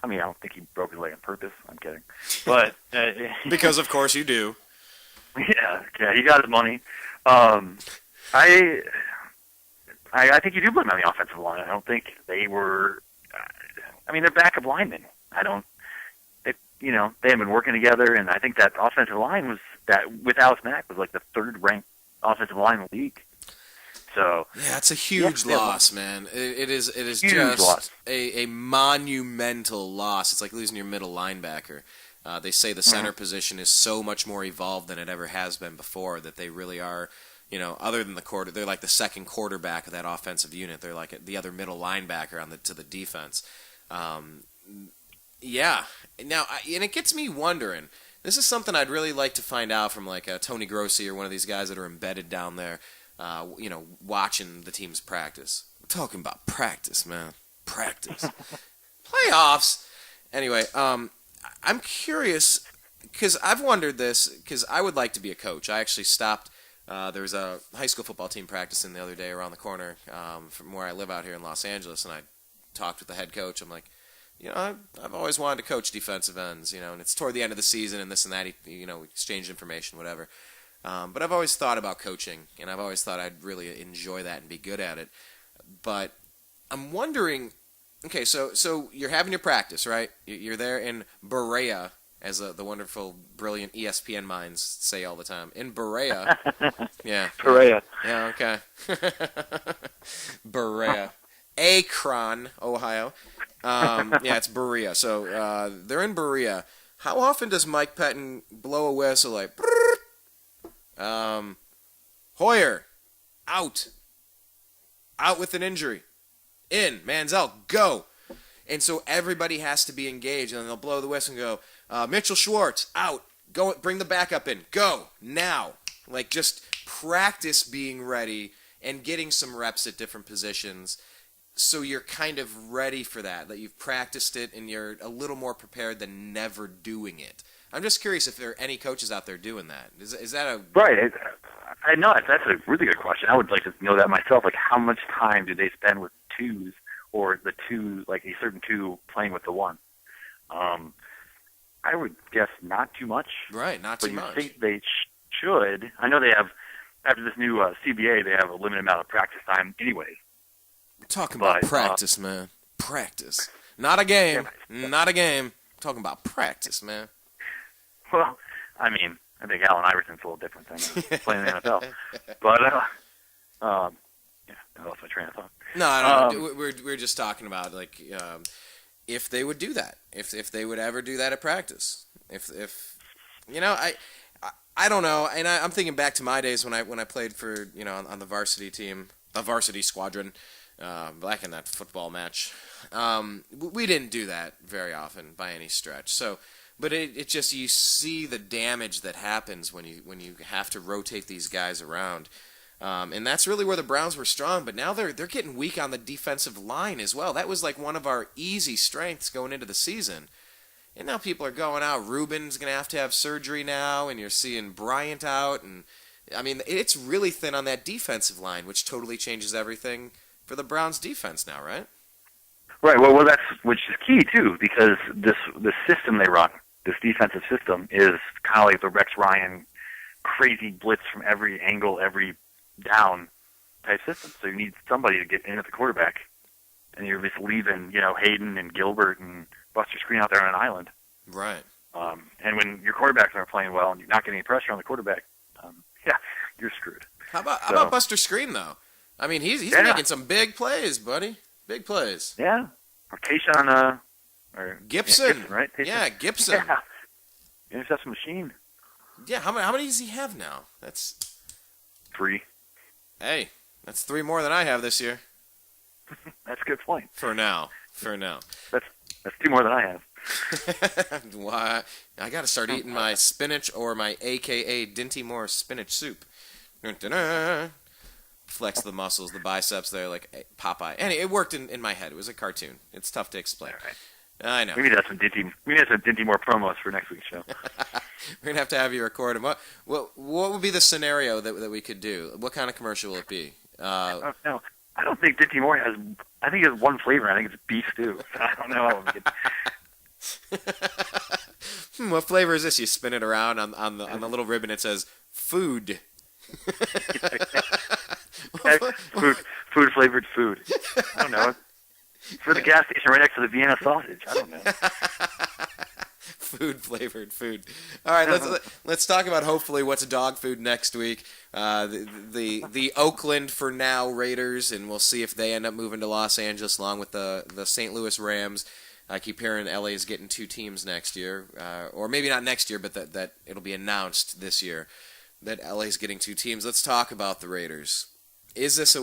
S3: don't think he broke his leg on purpose. I'm kidding. But
S2: because of course you do.
S3: Yeah, he got his money. I think you do blame on the offensive line. I don't think they were. They're backup linemen. They haven't been working together, and I think that offensive line with Alex Mack was like the third-ranked offensive line in the league. So
S2: yeah, it's a huge loss, man. It is
S3: huge
S2: just
S3: loss.
S2: a monumental loss. It's like losing your middle linebacker. They say the center position is so much more evolved than it ever has been before, that they really are, other than they're like the second quarterback of that offensive unit. They're like the other middle linebacker to the defense. Yeah. Now, and it gets me wondering, this is something I'd really like to find out from like Tony Grossi or one of these guys that are embedded down there, watching the team's practice. We're talking about practice, man. Practice. Playoffs. Anyway, I'm curious, because I've wondered this, because I would like to be a coach. I actually stopped There was a high school football team practicing the other day around the corner from where I live out here in Los Angeles, and I talked with the head coach. I'm like, I've always wanted to coach defensive ends, and it's toward the end of the season and this and that, we exchange information, whatever. But I've always thought about coaching, and I've always thought I'd really enjoy that and be good at it. But I'm wondering, okay, so you're having your practice, right? You're there in Berea, as the wonderful, brilliant ESPN minds say all the time. In Berea. Yeah.
S3: Berea.
S2: Yeah, okay. Berea. Akron, Ohio. Yeah, it's Berea. So they're in Berea. How often does Mike Pettin blow a whistle like, Hoyer, out. Out with an injury. In, Manziel, go. And so everybody has to be engaged, and they'll blow the whistle and go, Mitchell Schwartz, out. Go, bring the backup in. Go, now. Like, just practice being ready and getting some reps at different positions so you're kind of ready for that you've practiced it and you're a little more prepared than never doing it. I'm just curious if there are any coaches out there doing that. Is that a...
S3: Right. I know that's a really good question. I would like to know that myself. Like, how much time do they spend with twos, or the two, like a certain two playing with the one? I would guess not too much.
S2: Right, not too much.
S3: But you think they should. I know they have, after this new CBA, they have a limited amount of practice time anyway.
S2: We're talking about practice, man. Practice. Not a game. Not a game. I'm talking about practice, man.
S3: Well, I mean, I think Allen Iverson's a little different than playing in the NFL. But, yeah, I lost my train of thought. No,
S2: I don't. We're just talking about, like, if they would do that. If they would ever do that at practice. If I don't know. And I'm thinking back to my days when I played for, on the varsity team, the varsity squadron, back in that football match. We didn't do that very often by any stretch. So, but it just, you see the damage that happens when you have to rotate these guys around. And that's really where the Browns were strong, but now they're getting weak on the defensive line as well. That was like one of our easy strengths going into the season. And now people are going out. Ruben's going to have surgery now, and you're seeing Bryant out. And I mean, it's really thin on that defensive line, which totally changes everything for the Browns defense now, right?
S3: Right. Well, that's which is key too, because the system they run, this defensive system, is kind of like the Rex Ryan crazy blitz from every angle, every down type system. So you need somebody to get in at the quarterback, and you're just leaving, Hayden and Gilbert and Buster Screen out there on an island.
S2: Right.
S3: And when your quarterbacks aren't playing well and you're not getting any pressure on the quarterback, you're screwed.
S2: How about Buster Screen though? I mean, he's making some big plays, buddy. Big plays.
S3: Yeah. Or Tayshaun, or
S2: Gibson.
S3: Gibson, right? Tayshaun.
S2: Yeah, Gibson.
S3: Yeah. Interception machine.
S2: Yeah. How many does he have now? That's
S3: 3.
S2: Hey, that's 3 more than I have this year.
S3: That's a good point.
S2: For now.
S3: That's 2 more than I have.
S2: Why? I got to start eating my spinach or my AKA Dinty Moore spinach soup. Dun-dun-dun. Flex the muscles, the biceps there, like Popeye. Anyway, it worked in my head. It was a cartoon. It's tough to explain.
S3: All right.
S2: I know.
S3: We need to have some Dinty Moore promos for next week's show.
S2: We're gonna have to have you record them. What would be the scenario that we could do? What kind of commercial will it be?
S3: No, I don't think Dinty Moore has. I think he has one flavor. I think it's beef stew. I don't know how we get.
S2: What flavor is this? You spin it around on the little ribbon. It says food.
S3: food flavored food. I don't know. It's for the gas station right next to the Vienna sausage. I don't know.
S2: Food flavored food. All right, let's talk about hopefully what's dog food next week. The Oakland for now Raiders, and we'll see if they end up moving to Los Angeles along with the St. Louis Rams. I keep hearing LA is getting 2 teams next year, or maybe not next year, but that it'll be announced this year that LA is getting 2 teams. Let's talk about the Raiders. Is this a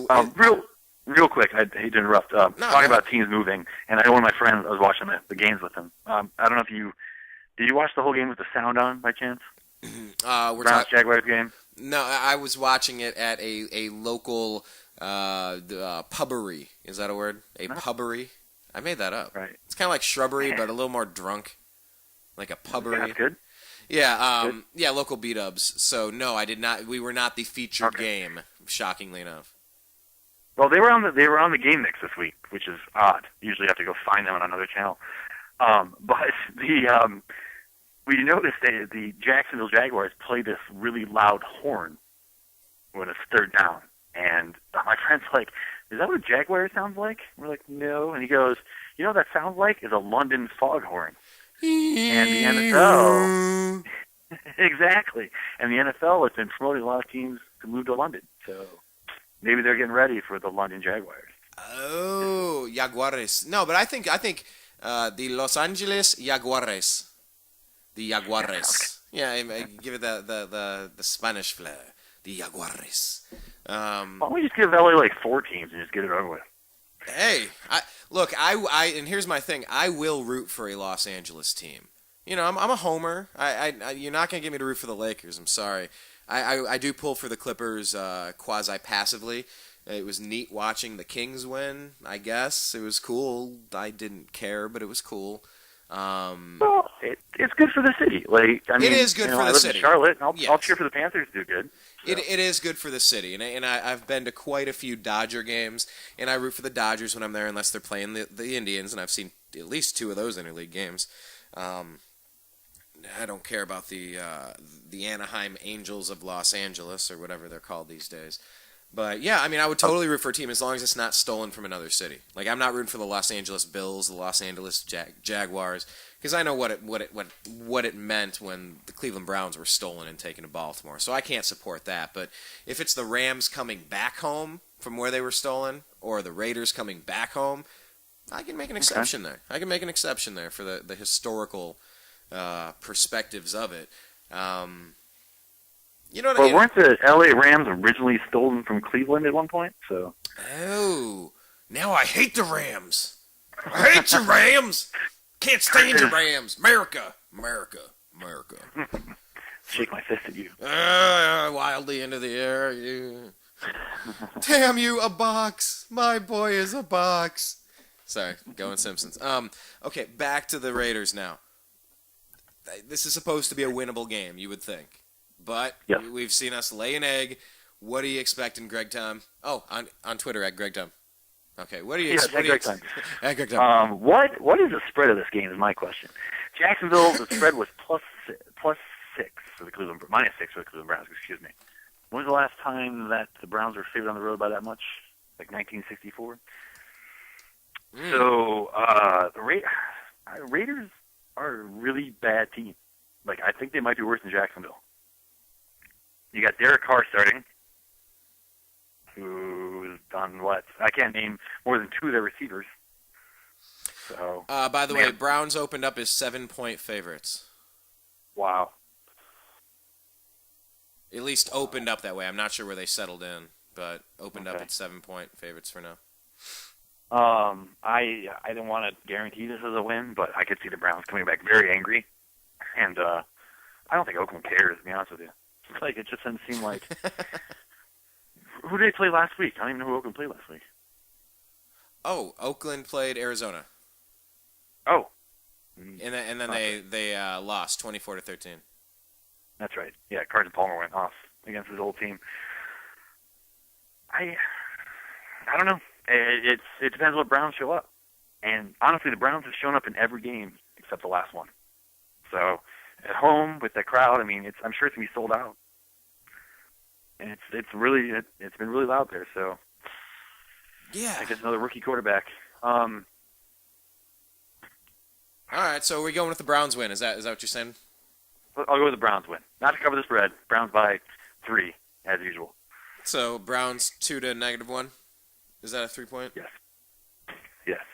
S3: real quick? I hate to interrupt. Talking about teams moving, and I know one of my friends. I was watching the games with him. I don't know if did you watch the whole game with the sound on by chance? Browns Jaguars game.
S2: No, I was watching it at a local pubbery. Is that a word? A pubbery? I made that up.
S3: Right.
S2: It's kind of like shrubbery, but a little more drunk. Like a pubbery.
S3: That's good.
S2: Yeah, local beat-ups. So, no, I did not. We were not the featured game, shockingly enough.
S3: Well, they were on the game mix this week, which is odd. Usually, you have to go find them on another channel. But we noticed that the Jacksonville Jaguars play this really loud horn when it's third down, and my friend's like, "Is that what a Jaguar sounds like?" We're like, "No," and he goes, "You know what that sounds like? Is a London foghorn." And the NFL, exactly, and the NFL has been promoting a lot of teams to move to London, so maybe they're getting ready for the London Jaguars.
S2: Oh, Jaguares. No, but I think the Los Angeles Jaguares. The Jaguares. Yeah, I give it the Spanish flair. The Jaguares.
S3: Why don't we just give LA like 4 teams and just get it over with?
S2: Hey, I and here's my thing. I will root for a Los Angeles team. You know, I'm a homer. You're not gonna get me to root for the Lakers. I'm sorry. I do pull for the Clippers quasi passively. It was neat watching the Kings win. I guess it was cool. I didn't care, but it was cool.
S3: Well, it's good for the city. Like, I mean,
S2: it is good for
S3: I
S2: the
S3: live
S2: city.
S3: in Charlotte, and
S2: Yes.
S3: I'll cheer for the Panthers to do good. So.
S2: It is good for the city, and I've been to quite a few Dodger games, and I root for the Dodgers when I'm there, unless they're playing the Indians, and I've seen at least 2 of those interleague games. I don't care about the Anaheim Angels of Los Angeles or whatever they're called these days. But yeah, I mean, I would totally root for a team as long as it's not stolen from another city. Like, I'm not rooting for the Los Angeles Bills, the Los Angeles Jaguars, because I know what it meant when the Cleveland Browns were stolen and taken to Baltimore. So I can't support that. But if it's the Rams coming back home from where they were stolen, or the Raiders coming back home, I can make an exception there. I can make an exception there for the historical perspectives of it. You know what I mean?
S3: Weren't the LA Rams originally stolen from Cleveland at one point? So.
S2: Oh, now I hate the Rams. I hate the Rams. Can't stand the Rams. America.
S3: Shake my fist at you.
S2: Wildly into the air. You. Damn you, a box. My boy is a box. Sorry, going Simpsons. Okay, back to the Raiders now. This is supposed to be a winnable game, you would think. But
S3: Yes.
S2: We've seen us lay an egg. What do you expect in Greg Tom? Oh, on Twitter at Greg Tom. Okay, what do you expect?
S3: Greg Tom.
S2: At Greg Tom.
S3: What is the spread of this game is my question. Jacksonville, the spread was plus 6 for the Cleveland, minus 6 for the Cleveland Browns, excuse me. When was the last time that the Browns were favored on the road by that much? Like 1964? So, the Raiders are a really bad team. Like, I think they might be worse than Jacksonville. You got Derek Carr starting, who's done what? I can't name more than 2 of their receivers. So.
S2: By the way, Browns opened up as 7-point favorites.
S3: Wow.
S2: At least opened up that way. I'm not sure where they settled in, but opened up at 7-point favorites for now.
S3: I don't want to guarantee this is a win, but I could see the Browns coming back very angry, and I don't think Oakland cares, to be honest with you. It's like, it just doesn't seem like. Who did they play last week? I don't even know who Oakland played last week.
S2: Oh, Oakland played Arizona.
S3: Oh.
S2: And then they lost 24-13.
S3: That's right. Yeah, Carson Palmer went off against his old team. I don't know. It depends what Browns show up. And honestly, the Browns have shown up in every game except the last one. So at home with the crowd, I mean, I'm sure it's gonna be sold out. And it's been really loud there. So
S2: yeah,
S3: I guess another rookie quarterback.
S2: All right, so we're going with the Browns win. Is that what you're saying?
S3: I'll go with the Browns win. Not to cover the spread. Browns by 3 as usual.
S2: So Browns 2 to -1. Is that a 3-point?
S3: Yes. Yes.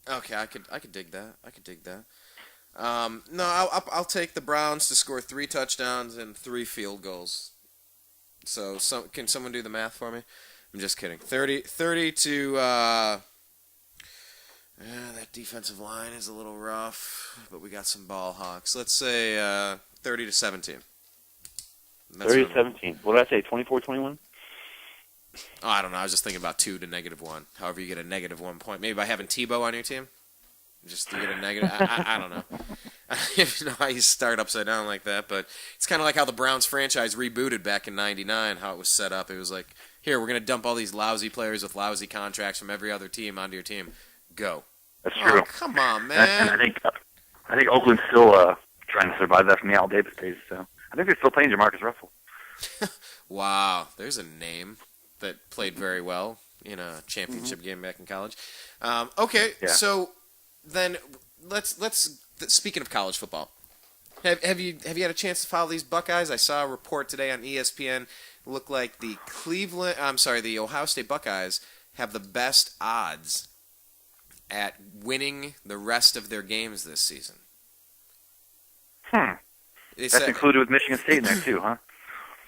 S2: Okay, I could dig that. No, I'll take the Browns to score 3 touchdowns and 3 field goals. So can someone do the math for me? I'm just kidding. 30 to. That defensive line is a little rough, but we got some ball hawks. Let's say 30 to 17.
S3: 30 to 17. What did I say? 24-21.
S2: Oh, I don't know. I was just thinking about 2 to -1. However, you get a -1 point. Maybe by having Tebow on your team, just to get a negative. I don't know. I don't even know how you start upside down like that, but it's kind of like how the Browns franchise rebooted back in '99. How it was set up, it was like, here, we're gonna dump all these lousy players with lousy contracts from every other team onto your team. Go.
S3: That's true.
S2: Oh, come on,
S3: And
S2: man.
S3: I think Oakland's still trying to survive that from the Al Davis days. So I think they're still playing Jamarcus Russell.
S2: Wow, there's a name that played very well in a championship game back in college. Okay,
S3: Yeah.
S2: so then let's speaking of college football, have you had a chance to follow these Buckeyes? I saw a report today on ESPN. It looked like the Ohio State Buckeyes have the best odds at winning the rest of their games this season. They
S3: That's
S2: said,
S3: included with Michigan State in there too, huh?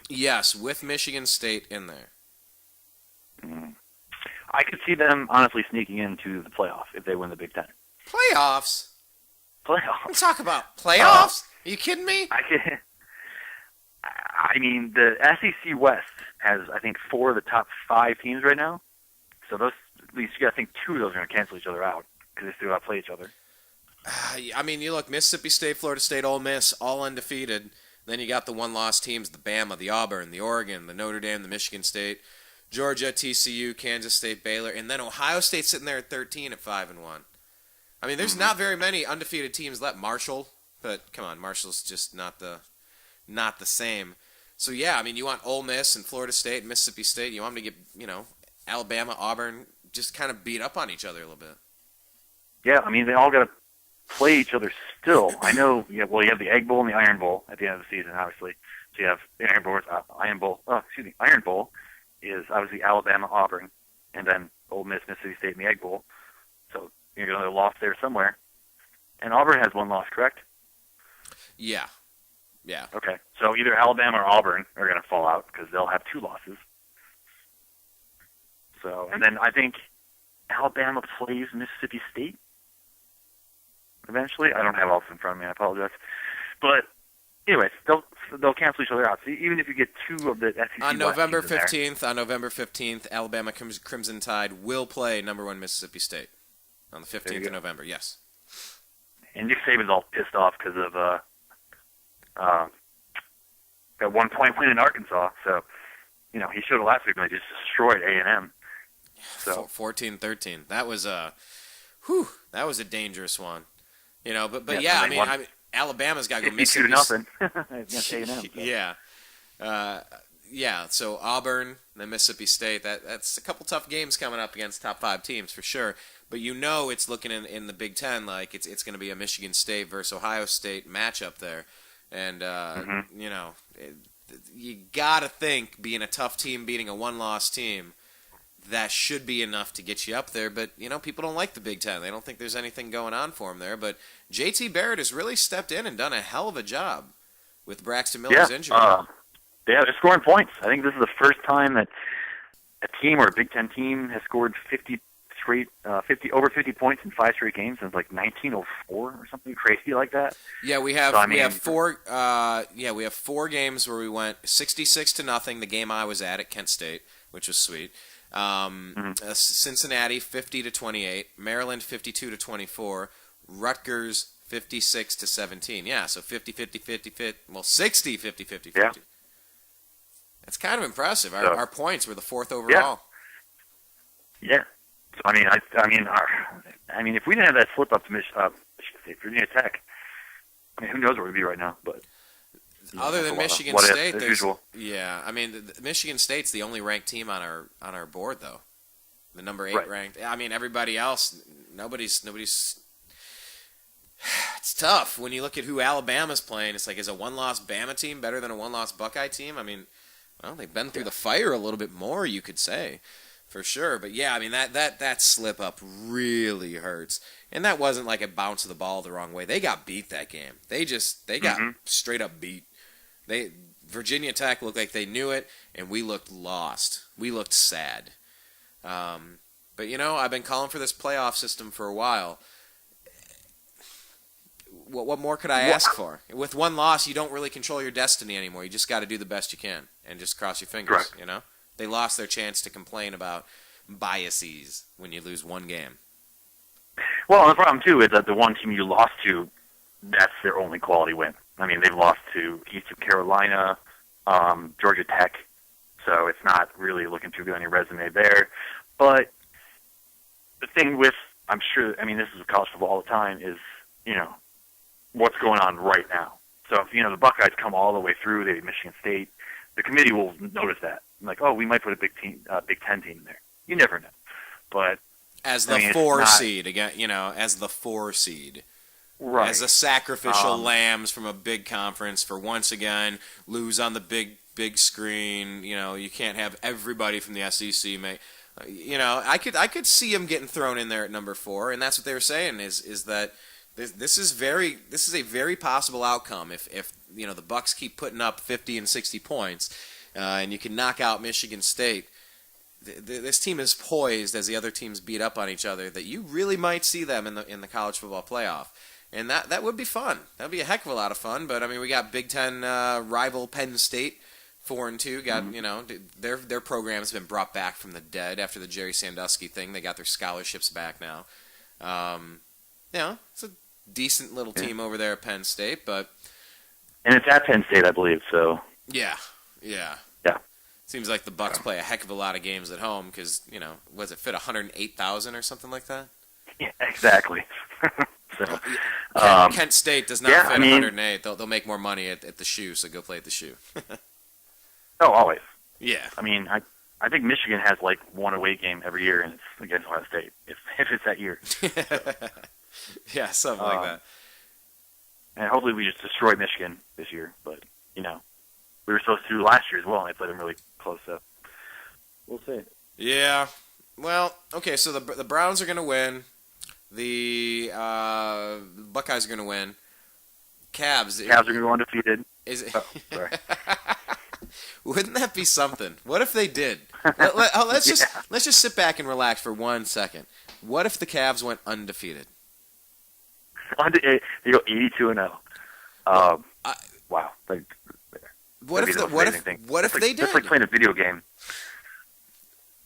S2: yes, with Michigan State in there.
S3: I could see them honestly sneaking into the playoff if they win the Big Ten.
S2: Playoffs?
S3: Playoff.
S2: Let's talk about playoffs. Are you kidding me?
S3: I mean, the SEC West has, I think, 4 of the top 5 teams right now. So those, at least you got to think 2 of those are going to cancel each other out because they still got to play each other.
S2: I mean, you look, Mississippi State, Florida State, Ole Miss, all undefeated. Then you got the one-loss teams, the Bama, the Auburn, the Oregon, the Notre Dame, the Michigan State, Georgia, TCU, Kansas State, Baylor, and then Ohio State sitting there at 13 at 5-1. I mean, there's not very many undefeated teams left. Marshall, but come on, Marshall's just not the same. So yeah, I mean, you want Ole Miss and Florida State and Mississippi State. You want them to get, Alabama, Auburn, just kind of beat up on each other a little bit.
S3: Yeah, I mean, they all got to play each other still. I know, you have the Egg Bowl and the Iron Bowl at the end of the season, obviously. So you have the Iron Bowl is obviously Alabama, Auburn, and then Ole Miss, Mississippi State, and the Egg Bowl. So you're going to have lost there somewhere. And Auburn has 1 loss, correct?
S2: Yeah.
S3: Okay. So either Alabama or Auburn are going to fall out because they'll have 2 losses. So, and then I think Alabama plays Mississippi State eventually. I don't have all this in front of me. I apologize. But anyways, they'll cancel each other out. So even if you get 2 of the SEC
S2: On
S3: West
S2: November
S3: teams in there-
S2: 15th, Alabama Crimson Tide will play number 1 Mississippi State on the 15th of November. Yes.
S3: And Nick Saban's all pissed off because of that 1-point win in Arkansas. So, he showed it last week when they just destroyed A&M. So
S2: 14-13. That was a dangerous one. But
S3: Yeah,
S2: I
S3: they
S2: mean,
S3: won.
S2: Alabama's got to go
S3: 52
S2: Mississippi.
S3: to nothing against A&M. So.
S2: Yeah. So Auburn, then Mississippi State. That's a couple tough games coming up against top 5 teams for sure. But it's looking in the Big Ten like it's going to be a Michigan State versus Ohio State matchup there, and you got to think being a tough team beating a 1-loss team, that should be enough to get you up there. But people don't like the Big Ten. They don't think there's anything going on for them there. But JT Barrett has really stepped in and done a hell of a job with Braxton Miller's injury.
S3: They're scoring points. I think this is the first time that a team or a Big Ten team has scored over 50 points in 5 straight games since like 1904 or something crazy like that.
S2: Yeah, we have we have 4 games where we went 66-0. The game I was at Kent State, which was sweet. Cincinnati 50-28, Maryland 52-24, Rutgers 56-17. Yeah, so 50-50-50-50. Well, 60-50-50-50.
S3: Yeah.
S2: That's kind of impressive. Our points were the 4th overall.
S3: Yeah. So, I mean, if we didn't have that slip up to Michigan State, Virginia Tech, who knows where we'd be right now? But
S2: other than Michigan State, Michigan State's the only ranked team on our board, though. The number 8 ranked. I mean, everybody else, nobody's. It's tough when you look at who Alabama's playing. It's like, is a 1-loss Bama team better than a 1-loss Buckeye team? I mean, well, they've been through the fire a little bit more, you could say, for sure. But yeah, I mean that slip up really hurts, and that wasn't like a bounce of the ball the wrong way. They got beat that game. They got straight up beat. Virginia Tech looked like they knew it, and we looked lost. We looked sad. But I've been calling for this playoff system for a while. What more could I ask for? With 1 loss, you don't really control your destiny anymore. You just got to do the best you can and just cross your fingers.
S3: Right.
S2: They lost their chance to complain about biases when you lose 1 game.
S3: Well, the problem too is that the one team you lost to that's their only quality win. I mean, they've lost to Eastern Carolina, Georgia Tech, so it's not really looking too good on your resume there. But the thing with, I'm sure, I mean, this is college football all the time, is, what's going on right now. So if, the Buckeyes come all the way through, they beat Michigan State, the committee will notice that. Like, oh, we might put a Big Ten team in there. You never know. But
S2: as the 4 seed, again, as the 4 seed.
S3: Right.
S2: As a sacrificial lambs from a big conference for once again lose on the big screen. You can't have everybody from the SEC make. I could see him getting thrown in there at number 4, and that's what they were saying is that this is a very possible outcome if the Bucks keep putting up 50 and 60 points, and you can knock out Michigan State. This team is poised as the other teams beat up on each other that you really might see them in the college football playoff. And that would be fun. That would be a heck of a lot of fun. But, I mean, we got Big Ten rival Penn State, 4-2. Got, their program's been brought back from the dead after the Jerry Sandusky thing. They got their scholarships back now. It's a decent little team over there at Penn State. But
S3: and it's at Penn State, I believe, so.
S2: Yeah. Seems like the Bucks play a heck of a lot of games at home because, was it fit 108,000 or something like that?
S3: Yeah, exactly. So,
S2: Kent State does not fit 108. They'll make more money at the Shoe, so go play at the Shoe.
S3: Oh, always.
S2: Yeah.
S3: I mean, I think Michigan has like one away game every year, and it's against Ohio State if it's that year. So,
S2: yeah, something like that.
S3: And hopefully we just destroy Michigan this year, but we were supposed to last year as well, and they played them really close. So we'll see.
S2: Yeah. Well, okay. So the Browns are going to win. The Buckeyes are going to win. Cavs
S3: are going to go undefeated. Sorry.
S2: Wouldn't that be something? What if they did? Let's just sit back and relax for 1 second. What if the Cavs went undefeated?
S3: They go 82-0. Wow.
S2: What if they did?
S3: It's like playing a video game.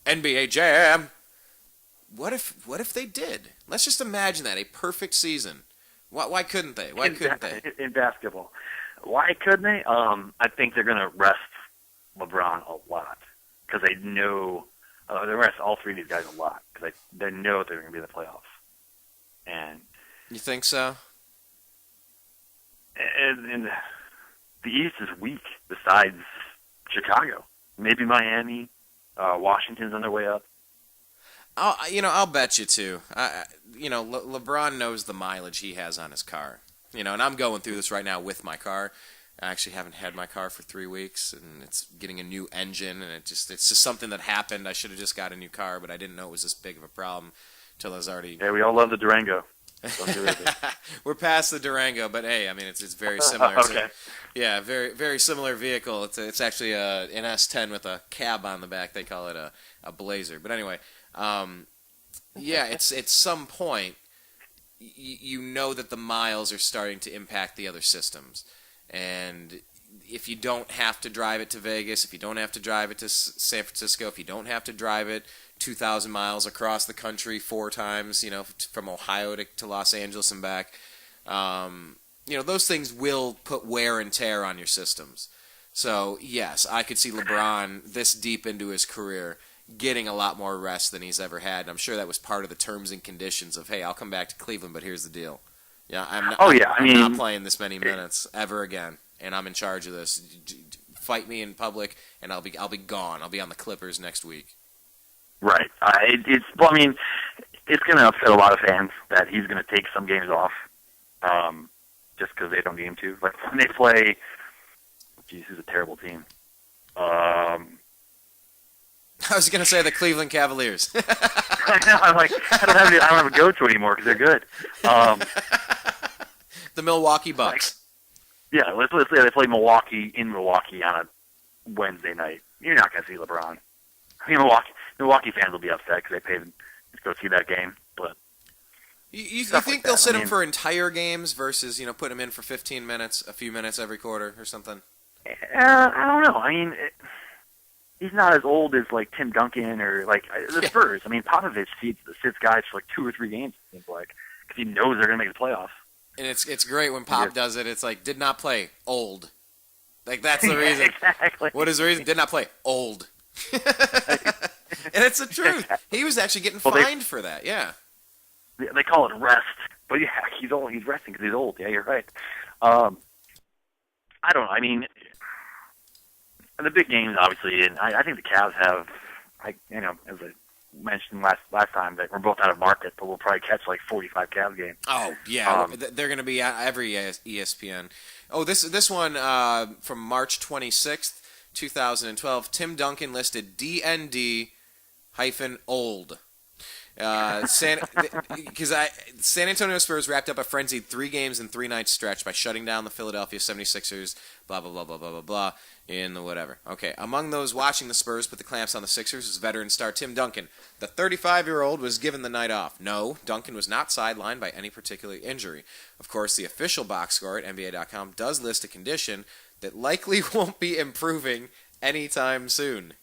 S2: NBA Jam. What if they did? Let's just imagine that, a perfect season. Why couldn't they? Why couldn't they?
S3: In basketball. Why couldn't they? I think they're going to rest LeBron a lot because they know they rest all three of these guys a lot because they know they're going to be in the playoffs. And
S2: you think so?
S3: And the East is weak besides Chicago. Maybe Miami. Washington's on their way up.
S2: I'll bet you too. LeBron knows the mileage he has on his car. And I'm going through this right now with my car. I actually haven't had my car for 3 weeks, and it's getting a new engine, and it's just something that happened. I should have just got a new car, but I didn't know it was this big of a problem until I was already.
S3: Yeah, we all love the Durango.
S2: We're past the Durango, but hey, I mean it's very similar.
S3: Okay.
S2: Yeah, very very similar vehicle. It's actually an S10 with a cab on the back. They call it a Blazer. But anyway, it's at some point you know that the miles are starting to impact the other systems, and if you don't have to drive it to Vegas, if you don't have to drive it to San Francisco, if you don't have to drive it 2,000 miles across the country 4 times, from Ohio to Los Angeles and back, those things will put wear and tear on your systems. So, yes, I could see LeBron this deep into his career getting a lot more rest than he's ever had, and I'm sure that was part of the terms and conditions of, hey, I'll come back to Cleveland, but here's the deal. Yeah, I'm not playing this many minutes ever again, and I'm in charge of this. Fight me in public, and I'll be gone. I'll be on the Clippers next week.
S3: Right. It's going to upset a lot of fans that he's going to take some games off, just because they don't need him to. Like when they play, geez, who's a terrible team?
S2: I was going to say the Cleveland Cavaliers.
S3: I know. I'm like, I don't have a go-to anymore because they're good.
S2: The Milwaukee Bucks.
S3: Let's say they play Milwaukee in Milwaukee on a Wednesday night. You're not going to see LeBron. I mean, Milwaukee fans will be upset because they paid to go see that game. But
S2: you think they'll sit him for entire games versus put him in for 15 minutes, a few minutes every quarter or something?
S3: I don't know. I mean, he's not as old as like Tim Duncan or like the Spurs. I mean, Popovich sits guys for like 2 or 3 games. It seems like because he knows they're going to make the playoffs.
S2: And it's great when Pop does it. It's like, did not play, old. Like, that's the reason.
S3: Exactly.
S2: What is the reason? Did not play, old. And it's the truth. He was actually getting fined for that, yeah.
S3: They call it rest. But yeah, he's old. He's resting because he's old. Yeah, you're right. I don't know. I mean, the big games, obviously, and I think the Cavs have, as I mentioned last time, that we're both out of market, but we'll probably catch like 45 Cavs games.
S2: Oh, yeah. They're going to be at every ESPN. Oh, this one from March 26th, 2012, Tim Duncan listed DND-old. San Antonio Spurs wrapped up a frenzied 3 games and 3 night stretch by shutting down the Philadelphia 76ers, blah, blah, blah, blah, blah, blah, blah, in the whatever. Okay, among those watching the Spurs put the clamps on the Sixers was veteran star Tim Duncan. The 35-year-old was given the night off. No, Duncan was not sidelined by any particular injury. Of course, the official box score at NBA.com does list a condition that likely won't be improving anytime soon.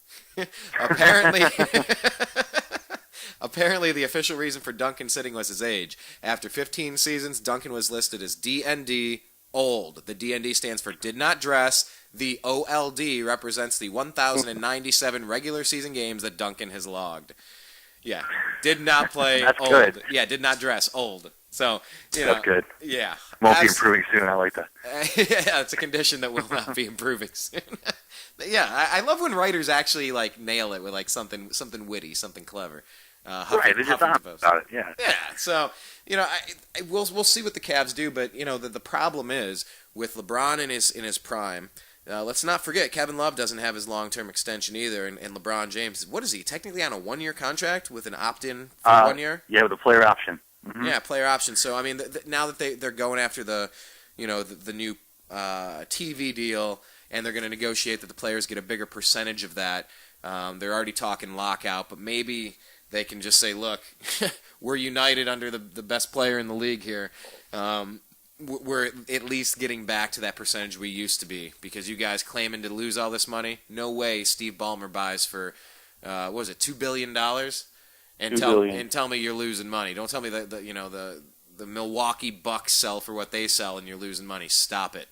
S2: Apparently, the official reason for Duncan sitting was his age. After 15 seasons, Duncan was listed as DND old. The DND stands for did not dress. The OLD represents the 1,097 regular season games that Duncan has logged. Yeah, did not play.
S3: That's
S2: old.
S3: Good.
S2: Yeah, did not dress old. So, that's
S3: good.
S2: Yeah.
S3: Won't be improving soon. I like that.
S2: Yeah, it's a condition that will not be improving soon. Yeah, I love when writers actually like nail it with like something witty, something clever.
S3: Right, they're just honest about it. Yeah.
S2: Yeah. So we'll see what the Cavs do, but the problem is with LeBron in his prime. Let's not forget Kevin Love doesn't have his long-term extension either, and LeBron James, what is he technically on a 1-year contract with an opt-in for 1 year?
S3: Yeah, with a player option. Mm-hmm.
S2: Yeah, player option. So I mean, now that they're going after the new TV deal, and they're going to negotiate that the players get a bigger percentage of that. They're already talking lockout, but maybe they can just say, look, we're united under the best player in the league here. We're at least getting back to that percentage we used to be, because you guys claiming to lose all this money. No way Steve Ballmer buys for, what was it, $2 billion? And tell me you're losing money. Don't tell me that the Milwaukee Bucks sell for what they sell and you're losing money. Stop it.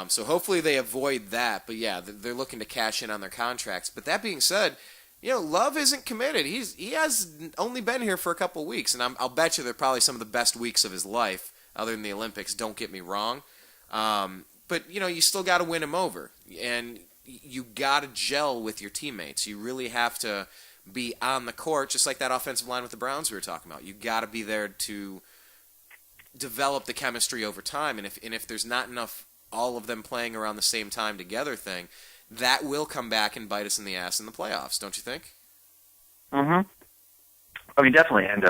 S2: So hopefully they avoid that. But yeah, they're looking to cash in on their contracts. But that being said, Love isn't committed. He has only been here for a couple of weeks, and I'll bet you they're probably some of the best weeks of his life, other than the Olympics. Don't get me wrong, but you still got to win him over, and you got to gel with your teammates. You really have to be on the court, just like that offensive line with the Browns we were talking about. You got to be there to develop the chemistry over time, and if there's not enough, all of them playing around the same time together thing, that will come back and bite us in the ass in the playoffs, don't you think?
S3: Mm-hmm. I mean, definitely, and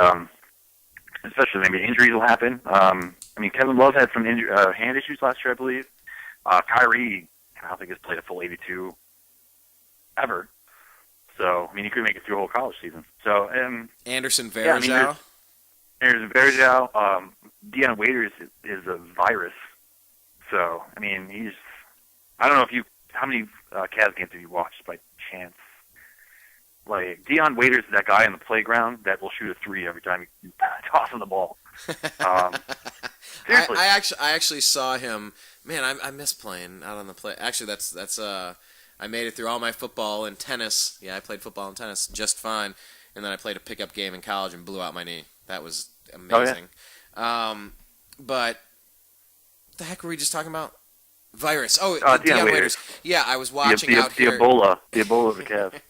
S3: especially maybe injuries will happen. Kevin Love had some hand issues last year, I believe. Kyrie, I don't think has played a full 82 ever. So, he couldn't make it through a whole college season. So,
S2: Anderson Varejao.
S3: Anderson Varejao. Deion Waiters is a virus. So, he's. I don't know how many Cavs games have you watched by chance? Like, Deion Waiters is that guy on the playground that will shoot a 3 every time you toss him the ball. Seriously.
S2: I actually saw him. Man, I miss playing out on the play. Actually, that's I made it through all my football and tennis. Yeah, I played football and tennis just fine, and then I played a pickup game in college and blew out my knee. That was amazing. Oh, yeah. But what the heck were we just talking about? Virus. Oh, Deion Waiters. Yeah, I was watching out here.
S3: The Ebola of the Cavs.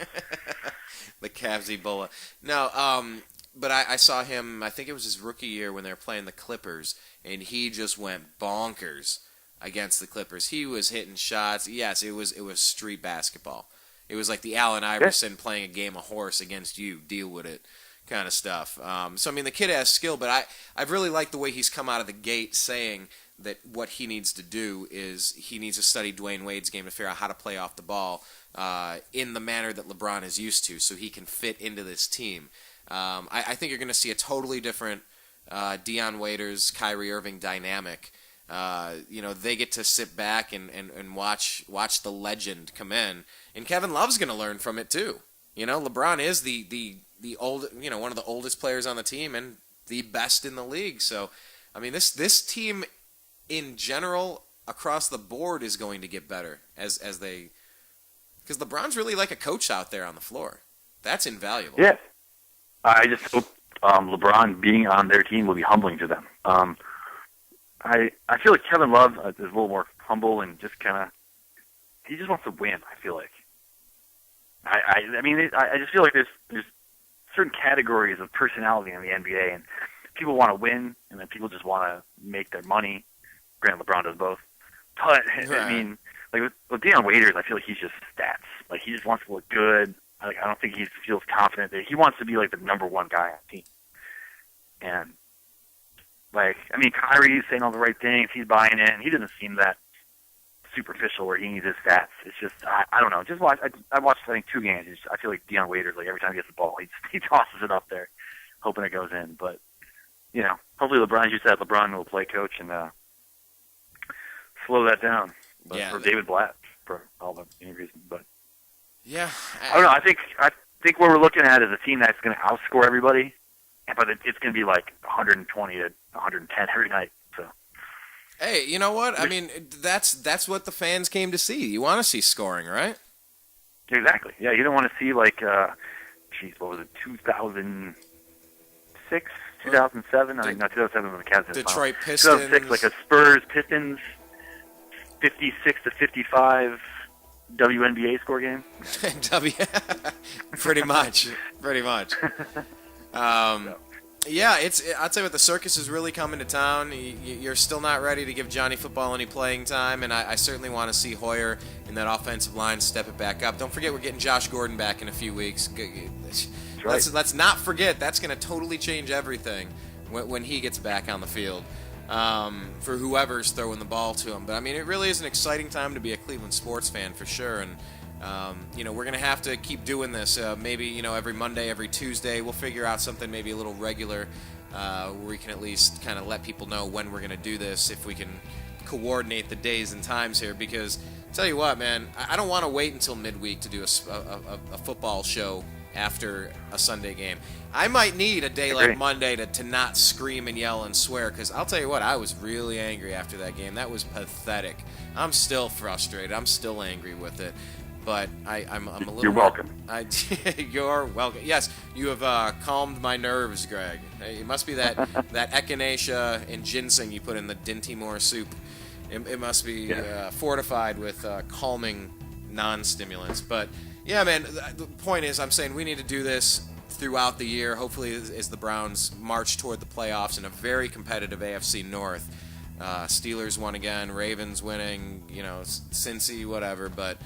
S2: The Cavs Ebola. No, but I saw him, I think it was his rookie year when they were playing the Clippers, and he just went bonkers against the Clippers. He was hitting shots. Yes, it was street basketball. It was like the Allen Iverson playing a game of horse against you. Deal with it kind of stuff. So, the kid has skill, but I've really liked the way he's come out of the gate saying that what he needs to do is he needs to study Dwayne Wade's game to figure out how to play off the ball in the manner that LeBron is used to, so he can fit into this team. I think you're going to see a totally different Deion Waiters, Kyrie Irving dynamic. They get to sit back and watch the legend come in, and Kevin Love's going to learn from it too. LeBron is the old, one of the oldest players on the team and the best in the league. So I mean, this team in general across the board is going to get better as they, because LeBron's really like a coach out there on the floor. That's invaluable.
S3: Yeah. I just hope LeBron being on their team will be humbling to them. I feel like Kevin Love is a little more humble and just kind of, he just wants to win, I feel like. I mean, I just feel like there's certain categories of personality in the NBA, and people want to win, and then people just want to make their money. Granted, LeBron does both. But, I mean, like with Deion Waiters, I feel like he's just stats. Like, he just wants to look good. Like, I don't think he feels confident that he wants to be, like, the number one guy on the team. And, like, I mean, Kyrie's saying all the right things. He's buying in. He doesn't seem that superficial where he needs his stats. It's just, I don't know. Just watch. I watched, I think, 2 games. I feel like Deion Waiters, like, every time he gets the ball, he tosses it up there, hoping it goes in. But, you know, hopefully LeBron, you said LeBron will play coach and slow that down. But,
S2: Yeah.
S3: Or David Blatt for all the interviews. But
S2: Yeah.
S3: I don't know. I think what we're looking at is a team that's going to outscore everybody, but it's going to be like 120 to 110 every night. So.
S2: Hey, you know what? I mean, that's what the fans came to see. You want to see scoring, right?
S3: Exactly. Yeah, you don't want to see like, what was it, 2006, 2007? I mean, not 2007 when the Cavs.
S2: Detroit Pistons.
S3: 2006, like a Spurs Pistons 56 to 55 WNBA score game.
S2: Pretty much. Yeah, I'd say what the circus is really coming to town. You're still not ready to give Johnny Football any playing time, and I certainly want to see Hoyer in that offensive line step it back up. Don't forget we're getting Josh Gordon back in a few weeks.
S3: Right.
S2: Let's not forget that's going to totally change everything when he gets back on the field for whoever's throwing the ball to him. But, I mean, it really is an exciting time to be a Cleveland sports fan for sure, and we're going to have to keep doing this. Maybe, every Monday, every Tuesday, we'll figure out something maybe a little regular where we can at least kind of let people know when we're going to do this, if we can coordinate the days and times here. Because, tell you what, man, I don't want to wait until midweek to do a football show after a Sunday game. I might need a day like Monday to not scream and yell and swear, because I'll tell you what, I was really angry after that game. That was pathetic. I'm still frustrated. I'm still angry with it. But I'm a little.
S3: You're welcome.
S2: You're welcome. Yes, you have calmed my nerves, Greg. It must be that echinacea and ginseng you put in the Dinty soup. It must be fortified with calming non-stimulants. But yeah, man. The point is, I'm saying we need to do this throughout the year. Hopefully, as the Browns march toward the playoffs in a very competitive AFC North. Steelers won again. Ravens winning. Cincy, whatever. But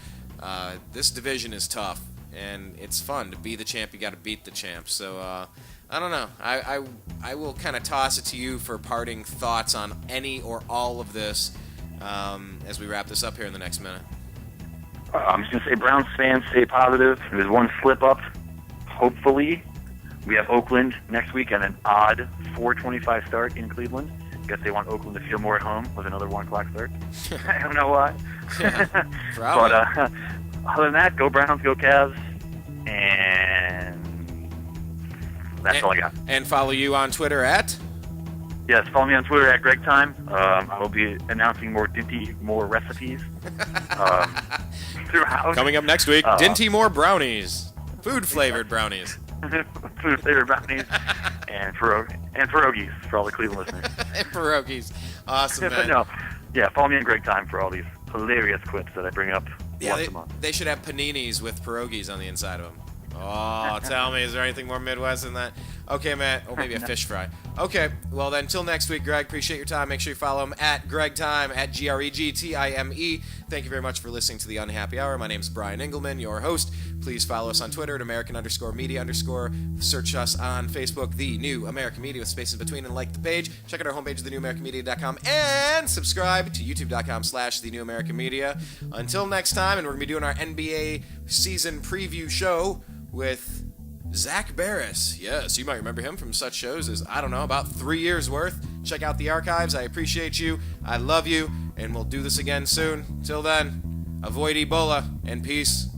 S2: this division is tough, and it's fun. To be the champ, you got to beat the champ. So I don't know. I will kind of toss it to you for parting thoughts on any or all of this as we wrap this up here in the next minute.
S3: I'm just going to say, Browns fans, stay positive. There's one slip up. Hopefully, we have Oakland next week and an odd 4:25 start in Cleveland. Guess they want Oakland to feel more at home with another 1 o'clock start. I don't know why.
S2: Yeah,
S3: but other than that, go Browns, go Cavs, and that's all I got.
S2: And follow you on Twitter at?
S3: Yes, follow me on Twitter at GregTime. I will be announcing more Dinty Moore recipes throughout.
S2: Coming up next week, Dinty Moore brownies. Food-flavored brownies.
S3: Food-flavored brownies and pierogies for all the Cleveland listeners.
S2: And pierogies. Awesome, man.
S3: No, follow me on GregTime for all these hilarious clips that I bring up once a month.
S2: They should have paninis with pierogies on the inside of them. Oh, tell me, is there anything more Midwest than that? Okay, Matt. Or maybe a fish fry. Okay, well then, until next week, Greg, appreciate your time. Make sure you follow him at GregTime, at GregTime. Thank you very much for listening to The Unhappy Hour. My name is Brian Engelman, your host. Please follow us on Twitter at American_media_. Search us on Facebook, The New American Media, with spaces between, and like the page. Check out our homepage, thenewamericanmedia.com, and subscribe to youtube.com/The New American Media. Until next time, and we're going to be doing our NBA season preview show with Zach Barris. Yes, you might remember him from such shows as, about 3 years worth. Check out the archives. I appreciate you. I love you. And we'll do this again soon. Till then, avoid Ebola and peace.